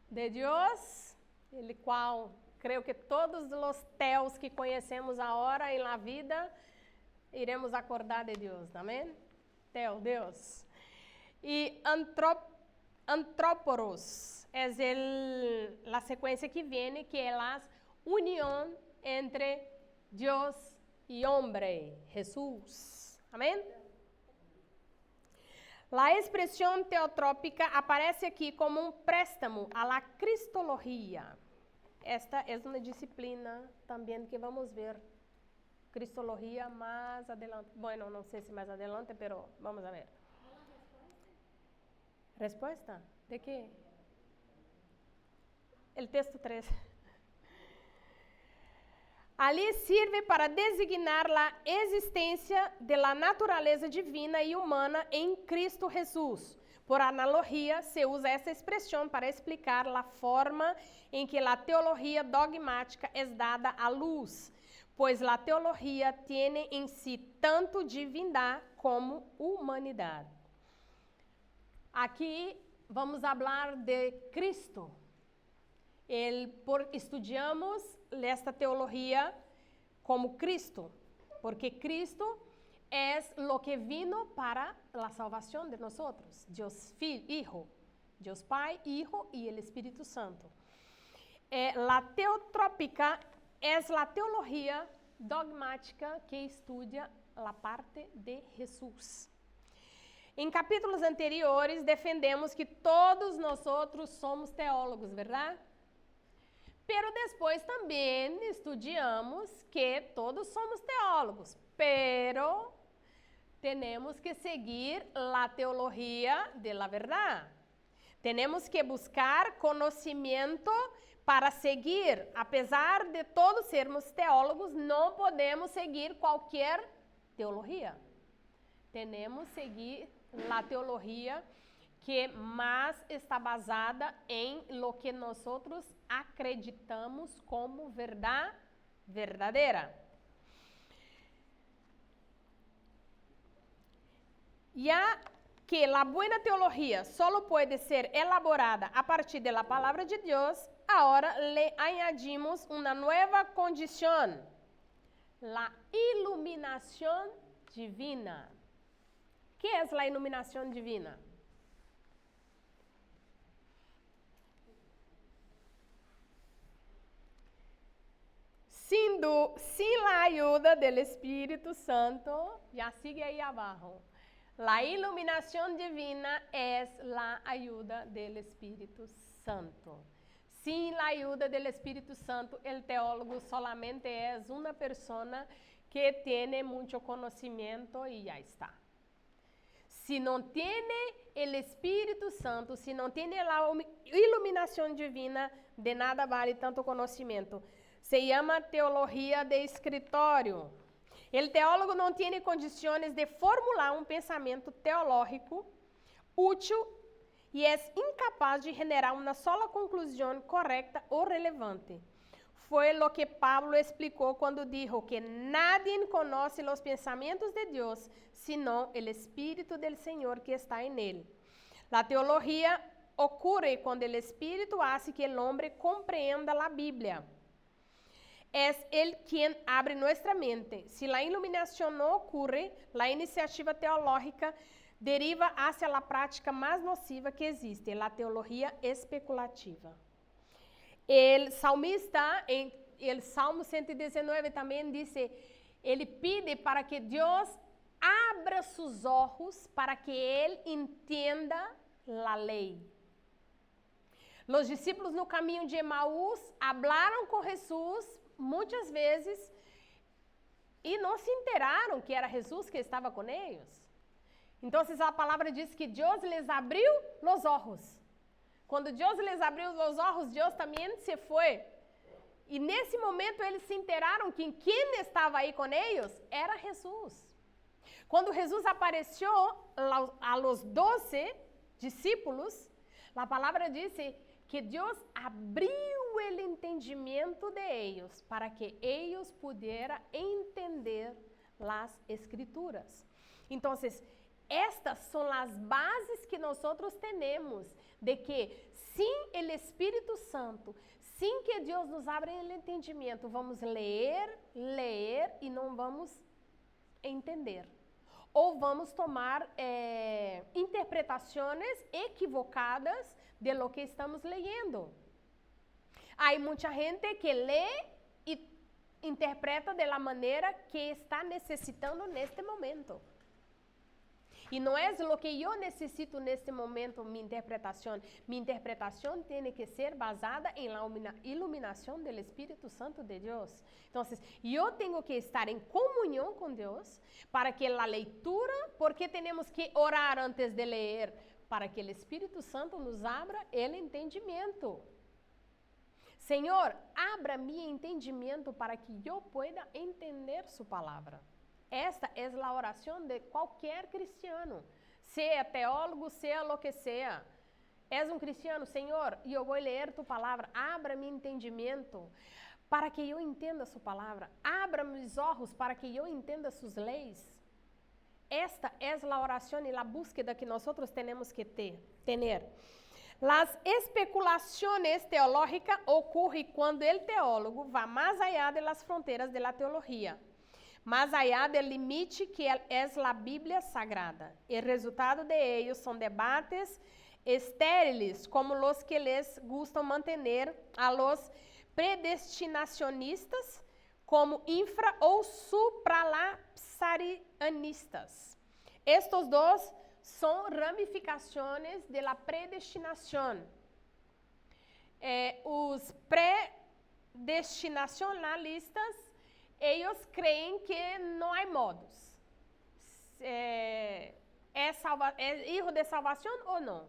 de Deus, ele qual, creio que todos os teos que conhecemos agora em la vida, iremos acordar de Deus, amém? Teo, Deus. E antróporos é a sequência que vem, que é a união entre Deus e homem, Jesus. Amém? A expressão teotrópica aparece aqui como um préstamo à la cristologia. Esta é uma disciplina também que vamos ver. Cristologia mais adelante. Bueno, não sei se mais adelante, mas vamos a ver. Resposta? De quê? O texto 3. Ali serve para designar a existência da natureza divina e humana em Cristo Jesus. Por analogia, se usa essa expressão para explicar a forma em que a teologia dogmática é dada à luz, pois a teologia tem em si tanto divindade como humanidade. Aqui vamos falar de Cristo. Estudamos esta teologia como Cristo, porque Cristo é o que vino para a salvação de nós, Deus Filho, Hijo, Deus Pai, Hijo e o Espírito Santo. A teotrópica é a teologia dogmática que estuda a parte de Jesus. Em capítulos anteriores, defendemos que todos nós somos teólogos, verdade? Pero depois também estudamos que todos somos teólogos, pero temos que seguir a teologia de la verdade. Temos que buscar conhecimento para seguir. Apesar de todos sermos teólogos, não podemos seguir qualquer teologia. Temos que seguir a teologia que mais está basada em lo que nós acreditamos como verdade verdadeira. Ya que a boa teologia só pode ser elaborada a partir da palavra de Deus, agora le añadimos uma nova condição, a iluminação divina. Que é a iluminação divina? Sin la ayuda del Espíritu Santo, ya sigue ahí abajo. La iluminación divina es la ayuda del Espíritu Santo. Sin la ayuda del Espíritu Santo, el teólogo solamente es una persona que tiene mucho conocimiento y ya está. Si no tiene el Espíritu Santo, si no tiene la iluminación divina, de nada vale tanto conocimiento. Se chama teologia de escritório. O teólogo não tem condições de formular um pensamento teológico útil e é incapaz de generar uma sola conclusão correta ou relevante. Foi o que Pablo explicou quando dijo que nadie conoce os pensamentos de Deus, senão o Espírito del Senhor que está em ele. A teologia ocorre quando o Espírito hace que o homem compreenda a Bíblia. Es Él quien abre nuestra mente. Si la iluminación no ocurre, la iniciativa teológica deriva hacia la prática más nociva que existe, la teología especulativa. El salmista, en el Salmo 119 también dice, ele pide para que Deus abra sus ojos para que ele entenda la lei. Os discípulos no caminho de Emaús hablaram com Jesus muitas vezes e não se enteraram que era Jesus que estava com eles. Então, a palavra diz que Deus lhes abriu os olhos. Quando Deus lhes abriu os olhos, Deus também se foi. E nesse momento eles se enteraram que quem estava aí com eles era Jesus. Quando Jesus apareceu a los 12 discípulos, a palavra disse que Deus abriu o entendimento de eles para que eles pudieran entender as escrituras. Então, estas são as bases que nós temos de que, sem o Espírito Santo, sem que Deus nos abra o entendimento, vamos ler e não vamos entender. Ou vamos tomar interpretações equivocadas de lo que estamos leyendo. Há muita gente que lê e interpreta de la maneira que está necessitando neste momento. E não é o que eu necessito neste momento, minha interpretação. Minha interpretação tem que ser basada em la iluminação do Espírito Santo de Deus. Então, eu tenho que estar em comunhão com Deus para que a leitura, porque temos que orar antes de ler, para que o Espírito Santo nos abra o entendimento. Senhor, abra meu entendimento para que eu pueda entender sua palavra. Esta é a oração de qualquer cristiano, seja teólogo, seja lo que seja. És cristiano, Senhor, e eu vou ler tu palavra, abra meu entendimento para que eu entenda sua palavra, abra meus olhos para que eu entenda suas leis. Esta é a oração e a búsqueda que nós temos que ter. As especulações teológicas ocorrem quando o teólogo vai mais allá de las fronteiras de la teologia, mais allá do limite que é a Bíblia Sagrada. O resultado de ellos são debates estériles, como os que les gustam manter a los predestinacionistas, como infra- ou supralapsarianistas. Estes dois são ramificações de la predestinação. Os predestinacionalistas, eles creem que não há modos. É hijo de salvação ou não?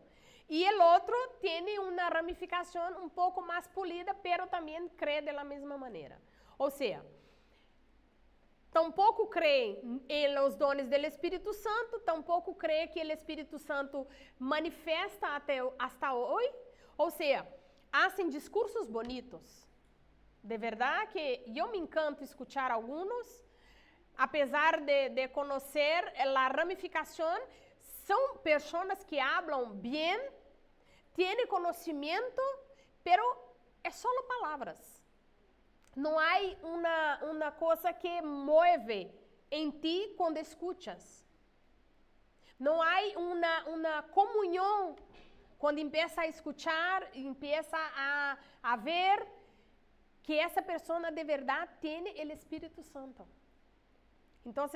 E o outro tem uma ramificação um pouco mais polida, pero também crê de la mesma maneira. Ou seja, tampouco crê em los dones do Espírito Santo, tampouco crê que o Espírito Santo manifesta hasta hoje. Ou seja, hacen discursos bonitos. De verdade que eu me encanto escuchar alguns, apesar de conhecer a ramificação, são pessoas que hablam bem, têm conhecimento, pero é só palavras. Não há uma coisa que move em ti quando escuchas. Não há uma comunhão quando empieza a escuchar, empieza a ver que essa pessoa de verdade tem o Espírito Santo. Então,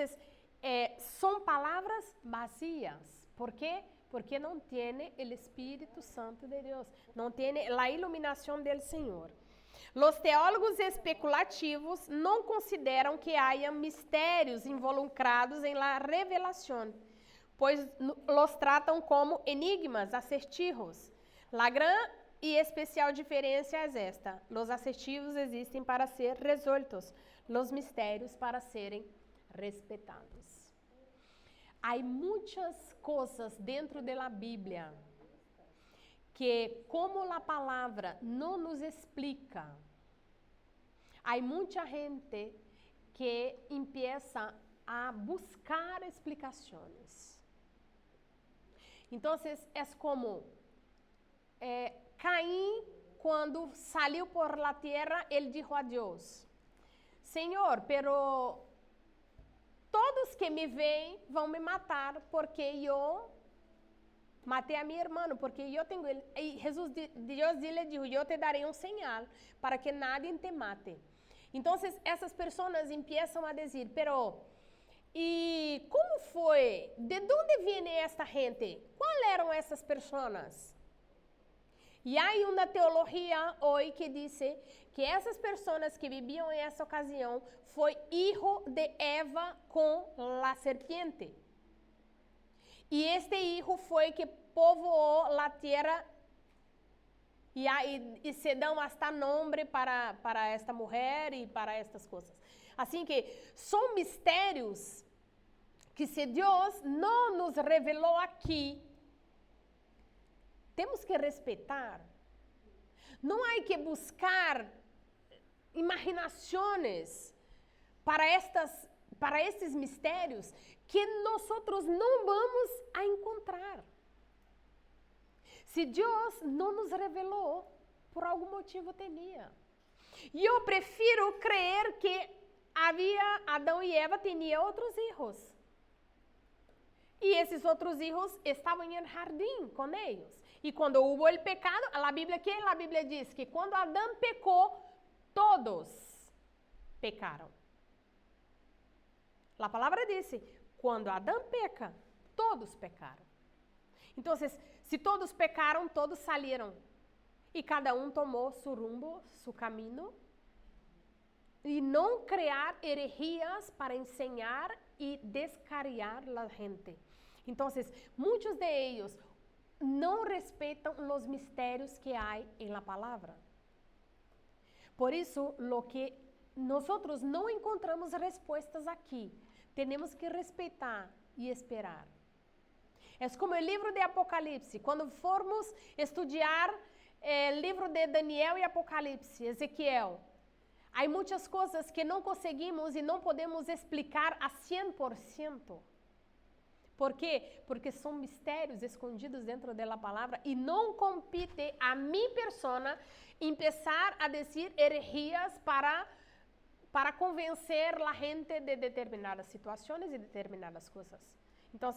são palavras vazias. Por quê? Porque não tem o Espírito Santo de Deus. Não tem a iluminação do Senhor. Os teólogos especulativos não consideram que haja mistérios involucrados em la revelação, pois los tratam como enigmas, acertijos. La gran e especial diferença é esta: os acertijos existem para ser resoltos, os mistérios para serem respeitados. Há muitas coisas dentro da Bíblia que, como a palavra não nos explica, há muita gente que empieza a buscar explicações. Então, é como Caim, quando saiu por la tierra, ele disse a Deus: Senhor, pero todos que me veem vão me matar porque eu matei a minha irmã, porque eu tenho ele. E Deus lhe disse, eu te darei um sinal para que nadie te mate. Então, essas pessoas começam a dizer, pero, e como foi? De onde vem esta gente? Quais eram essas pessoas? E há uma teologia hoje que diz que essas pessoas que viviam em essa ocasião foi hijo de Eva com a serpiente. E este hijo foi que povoou a terra e se dão hasta nome para esta mulher e para estas coisas. Assim que são mistérios que se Deus não nos revelou aqui, temos que respeitar. Não há que buscar imaginações para estes mistérios que nós não vamos a encontrar. Se Deus não nos revelou, por algum motivo tinha. E eu prefiro crer que Adão e Eva tinham outros filhos. E esses outros filhos estavam em jardim com eles. E quando houve o pecado, a Bíblia diz que quando Adão pecou, todos pecaram. A palavra disse, quando Adão peca, todos pecaram. Então, se todos pecaram, todos saíram. E cada um tomou seu rumbo, seu caminho. E não criar heresias para ensinar e descarriar a gente. Então, muitos de eles não respeitam os mistérios que há em la palavra. Por isso, lo que nós não encontramos respostas aqui. Temos que respeitar e esperar. É como o livro de Apocalipse. Quando formos estudar o livro de Daniel e Apocalipse, Ezequiel, há muitas coisas que não conseguimos e não podemos explicar a 100%. Por quê? Porque são mistérios escondidos dentro da palavra e não compete a minha persona começar a dizer heresias para convencer a gente de determinadas situações e determinadas coisas. Então,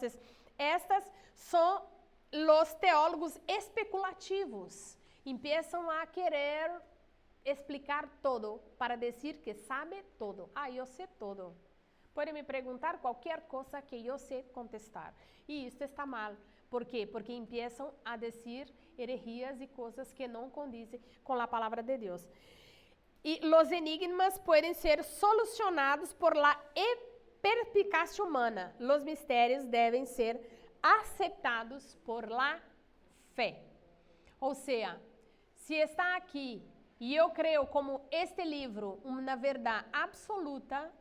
estas são os teólogos especulativos. Começam a querer explicar todo para dizer que sabe todo. Eu sei todo. Pode me perguntar qualquer coisa que eu sei contestar. E isso está mal. Por quê? Porque começam a dizer heresias e coisas que não condizem com a palavra de Deus. E os enigmas podem ser solucionados por la perspicácia humana. Os mistérios devem ser aceitados por la fé. Ou seja, se está aqui e eu creio como este livro uma verdade absoluta,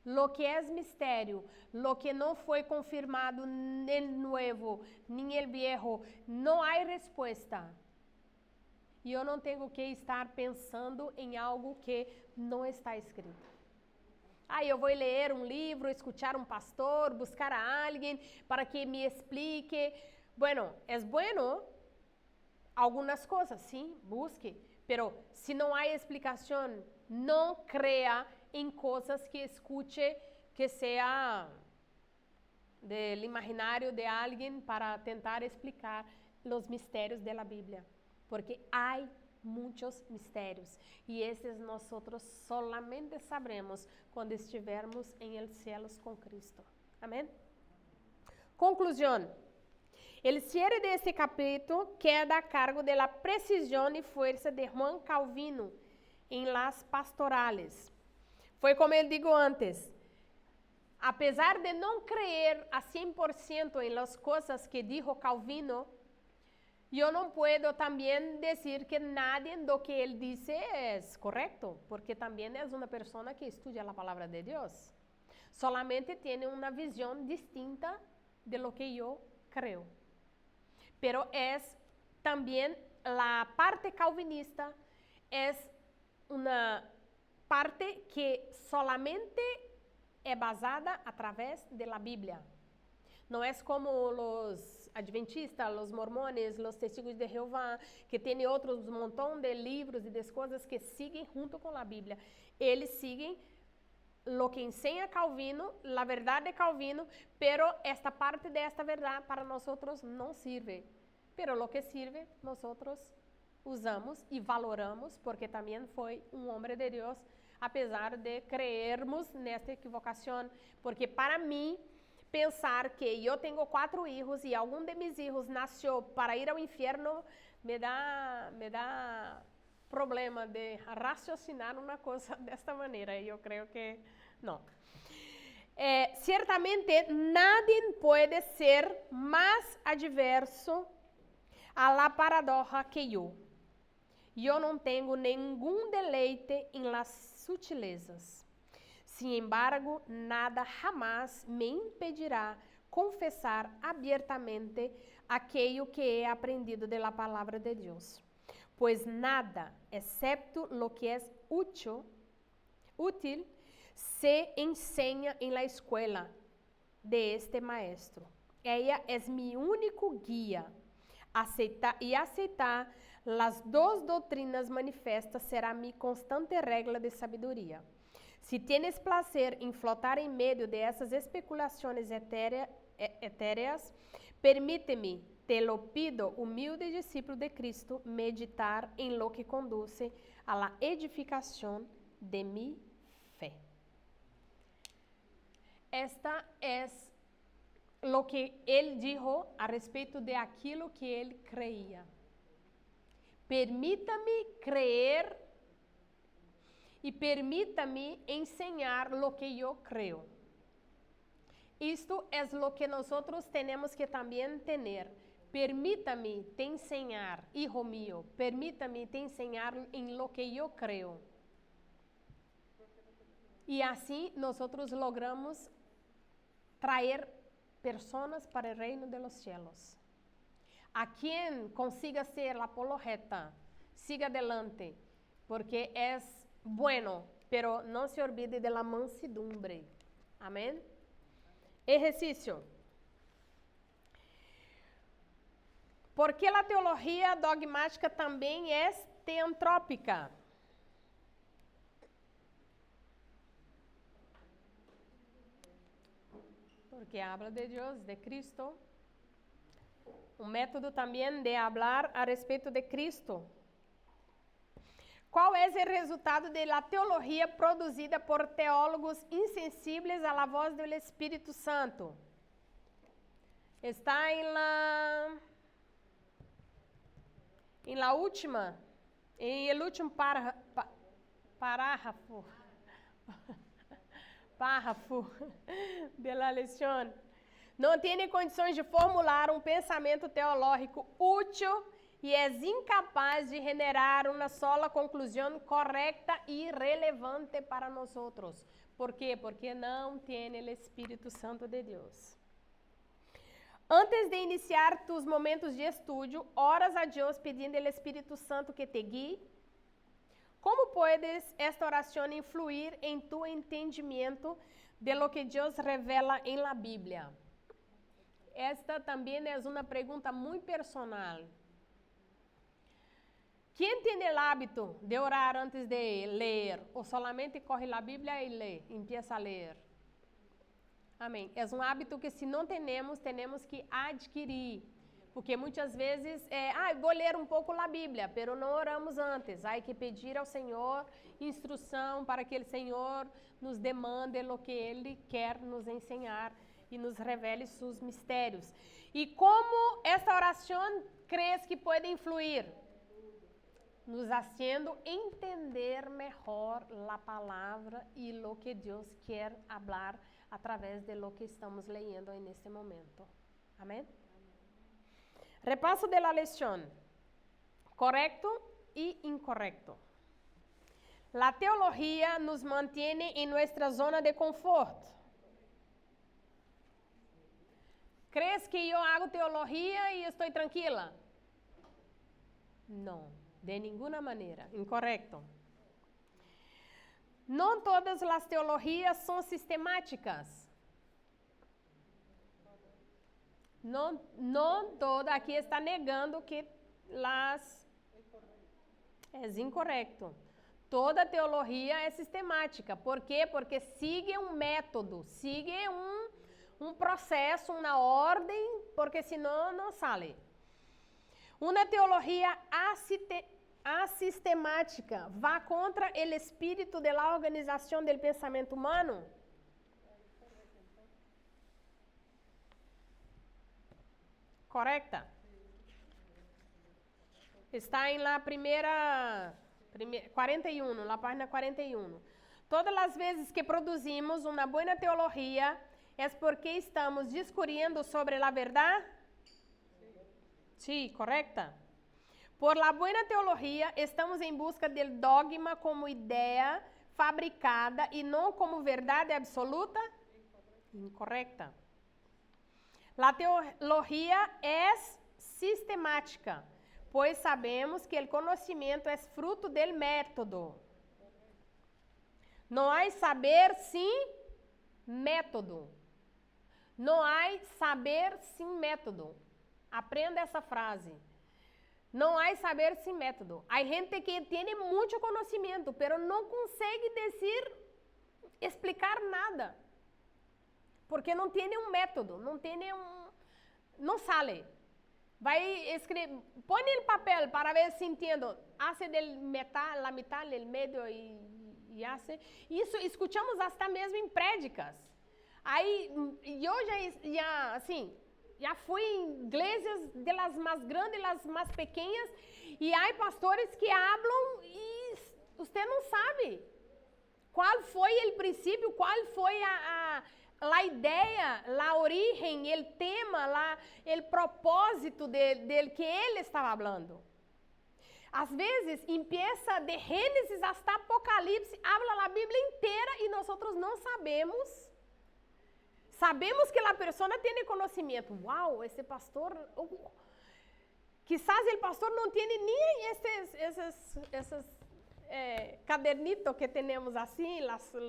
lo que é mistério, lo que não foi confirmado nem novo, nem el viejo, não há resposta. E eu não tenho que estar pensando em algo que não está escrito. Eu vou ler um livro, escutar um pastor, buscar a alguém para que me explique. Bueno, é bueno algumas coisas, sim, busque. Pero se não há explicação, não creia em coisas que escute que seja do imaginário de alguém para tentar explicar os mistérios da Bíblia. Porque há muitos mistérios e esses nós solamente sabremos quando estivermos em el cielos com Cristo. Amém? Conclusão. El cierre de este capítulo queda a cargo de la precisión y fuerza de Juan Calvino en las pastorales. Foi como eu digo antes, apesar de não crer a 100% em las coisas que dijo Calvino, eu não posso também dizer que nada do que ele disse é correto, porque também é uma pessoa que estuda a palavra de Deus. Solamente tem uma visão distinta de lo que eu creo. Pero es también la parte calvinista, es una parte que solamente é basada a través de la Biblia. Não é como os adventistas, os mormones, os testigos de Jeová, que têm outros montão de livros e de coisas que seguem junto com a Bíblia. Eles seguem lo que enseña Calvino, la verdad de Calvino, pero esta parte de esta verdad para nosotros no sirve. Pero lo que sirve, nosotros usamos e valoramos, porque também foi homem de Deus, apesar de creermos nesta equivocação, porque para mim, pensar que eu tenho 4 filhos e algum de meus filhos nasceu para ir ao inferno, me dá problema de raciocinar uma coisa desta maneira, e eu creio que não. Certamente, nadie pode ser mais adverso a la paradoja que eu. Eu não tenho nenhum deleite em las sutilezas. Sin embargo, nada jamás me impedirá confessar abertamente aquello que he aprendido de la palabra de Deus. Pues nada, excepto lo que es útil, se enseña en la escuela de este maestro. Ella es mi único guía. Aceitar las 2 doutrinas manifestas será mi constante regla de sabedoria. Si tienes placer en flotar en medio de esas especulaciones etéreas, permíteme, te lo pido, humilde discípulo de Cristo, meditar en lo que conduce a la edificación de mi fe. Esta es lo que ele dijo a respeito de aquilo que ele creía. Permita-me creer e permita-me enseñar lo que eu creio. Isto é lo que nós temos que também ter. Permita-me te enseñar, hijo mío, permita-me te enseñar em lo que eu creio. E assim nós logramos trazer pessoas para o reino de los cielos. A quien consiga ser la apologeta, siga adelante, porque es bueno, pero no se olvide de la mansedumbre. Amén. Ejercicio. Porque la teología dogmática también es teantrópica. Porque habla de Deus, de Cristo. Um método também de falar a respeito de Cristo. Qual é o resultado da teologia produzida por teólogos insensíveis à voz do Espírito Santo? Está em la última, em el último parágrafo de la lição. Não tem condições de formular um pensamento teológico útil e é incapaz de generar uma sola conclusão correta e relevante para nós. ¿Por quê? Porque não tem o Espírito Santo de Deus. Antes de iniciar tus momentos de estudo, oras a Deus pedindo o Espírito Santo que te guie. Como puedes esta oração influir em tu entendimento de lo que Deus revela em la Bíblia? Esta também é uma pergunta muito personal. Quem tem o hábito de orar antes de ler? Ou solamente corre a Bíblia e lê, empieza a ler? Amém. É um hábito que se não temos que adquirir. Porque muitas vezes, vou ler um pouco a Bíblia, pero não oramos antes. Há que pedir ao Senhor instrução para que o Senhor nos demande o que Ele quer nos ensinar e nos revele seus mistérios. E como esta oração crees que pode influir? Nos haciendo entender melhor a palavra e lo que Deus quer falar através de lo que estamos leyendo neste momento. Amém? Repaso de la lição. Correcto e incorrecto. La teología nos mantiene en nuestra zona de confort. ¿Crees que eu hago teologia e estou tranquila? Não, de nenhuma maneira. Incorrecto. Não todas as teologias são sistemáticas. Não toda, aqui está negando que é incorreto. Toda teologia é sistemática. Por quê? Porque sigue um método, sigue um processo, uma ordem, porque senão não sale. Uma teologia asistemática va contra o espírito de la organização del pensamento humano. Correcta? Está em la primeira 41, na página 41. Todas as vezes que produzimos uma boa teologia, é porque estamos discutindo sobre a verdade? Sim, correcta. Por la buena teologia, estamos em busca do dogma como ideia fabricada e não como verdade absoluta? Incorrecta. La teologia é sistemática, pois sabemos que o conhecimento é fruto do método. Não há saber sem método. Não há saber sem método. Aprenda essa frase. Não há saber sem método. Há gente que tem muito conhecimento, mas não consegue explicar nada. Porque não tem um método, não sale. Vai escrever, põe no papel para ver se entendo. Hace la mitad, el medio e hace. Isso escutamos até mesmo em prédicas. Aí, eu já fui em igrejas de las mais grandes e las mais pequenas, e há pastores que falam e você não sabe qual foi o princípio, qual foi a ideia, a origem, o tema, o propósito del que ele estava falando. Às vezes, empieza de Gênesis até Apocalipse, habla a Bíblia inteira e nós não sabemos. Sabemos que a pessoa tem conhecimento. Uau, esse pastor... Quizás o pastor não tenha nem esses cadernitos que temos assim,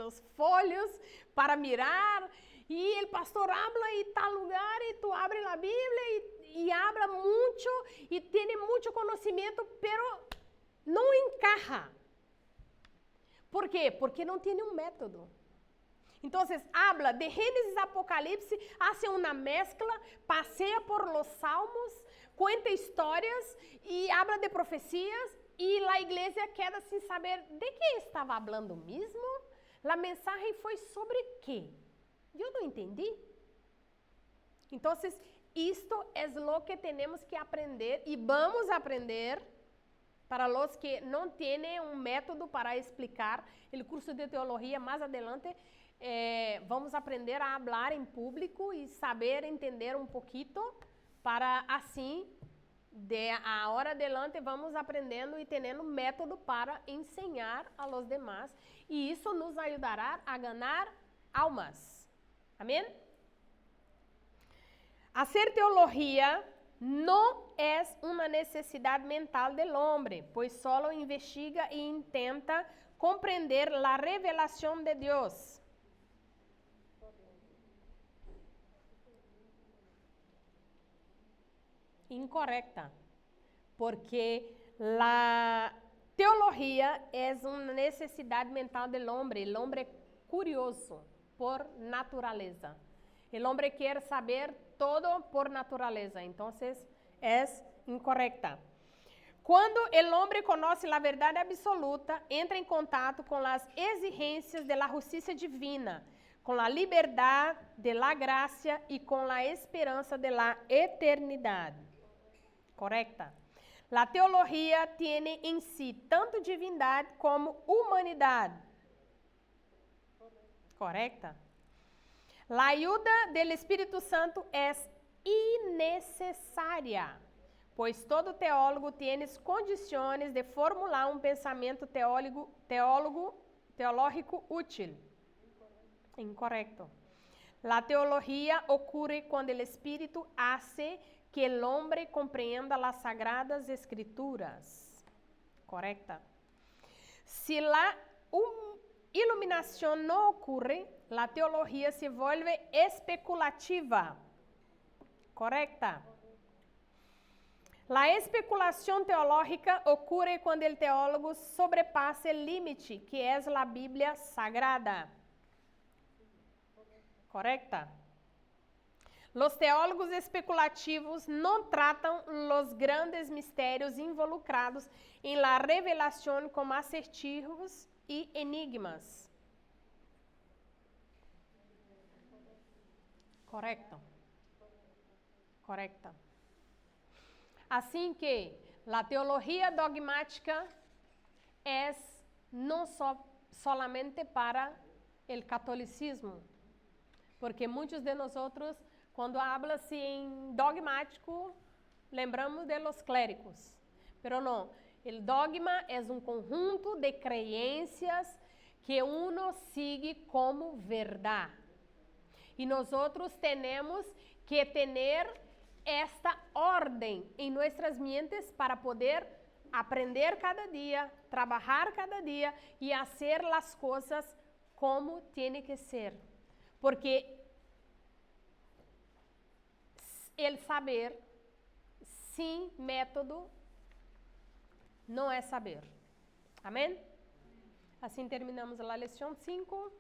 os folhos para mirar. E o pastor habla em tal lugar e tu abre a Bíblia e habla muito e tem muito conhecimento, pero não encaja. ¿Por quê? Porque não tem um método. Então, habla de Gênesis a Apocalipse, hace uma mezcla, passeia por los salmos, conta histórias e habla de profecias e a igreja queda sem saber de que estava falando mesmo. A mensagem foi sobre quê? Eu não entendi. Então, isto é o que temos que aprender e vamos aprender para os que não têm um método para explicar o curso de teologia mais adelante. Vamos aprender a falar em público e saber entender um pouquinho para assim, de a hora adelante, vamos aprendendo e tendo método para ensinar a los demás e isso nos ajudará a ganhar almas. Amém? Hacer teologia não é uma necessidade mental do homem, pois solo investiga e intenta compreender a revelação de Deus. Incorrecta, porque a teologia é uma necessidade mental do homem. O homem é curioso por natureza. O homem quer saber todo por natureza, então é incorrecta. Quando o homem conhece a verdade absoluta, entra em contato com as exigências da justiça divina, com a liberdade de la gracia e com a esperança de la eternidade. Correcta? A teologia tem em si tanto divindade como humanidade. Correcta? A ajuda do Espírito Santo é innecessária, pois todo teólogo tem condições de formular um pensamento teológico útil. Incorrecto. A teologia ocorre quando o Espírito hace que o homem compreenda as sagradas escrituras. Correcta. Se a iluminação não ocorre, a teologia se vuelve especulativa. Correcta. La especulación teológica ocurre cuando el teólogo sobrepasa el límite, que es la Biblia sagrada. ¿Correcta? Los teólogos especulativos no tratan los grandes misterios involucrados en la revelación como acertijos y enigmas. Correcto. Correcta. Assim que a teologia dogmática é não solamente para o catolicismo, porque muitos de nós, quando habla-se em dogmático, lembramos de los clérigos, pero não, o dogma é um conjunto de crenças que uno sigue como verdade, e nós temos que ter esta ordem em nossas mentes para poder aprender cada dia, trabalhar cada dia e fazer as coisas como tem que ser. Porque o saber sem método não é saber. Amém? Assim terminamos a lição 5.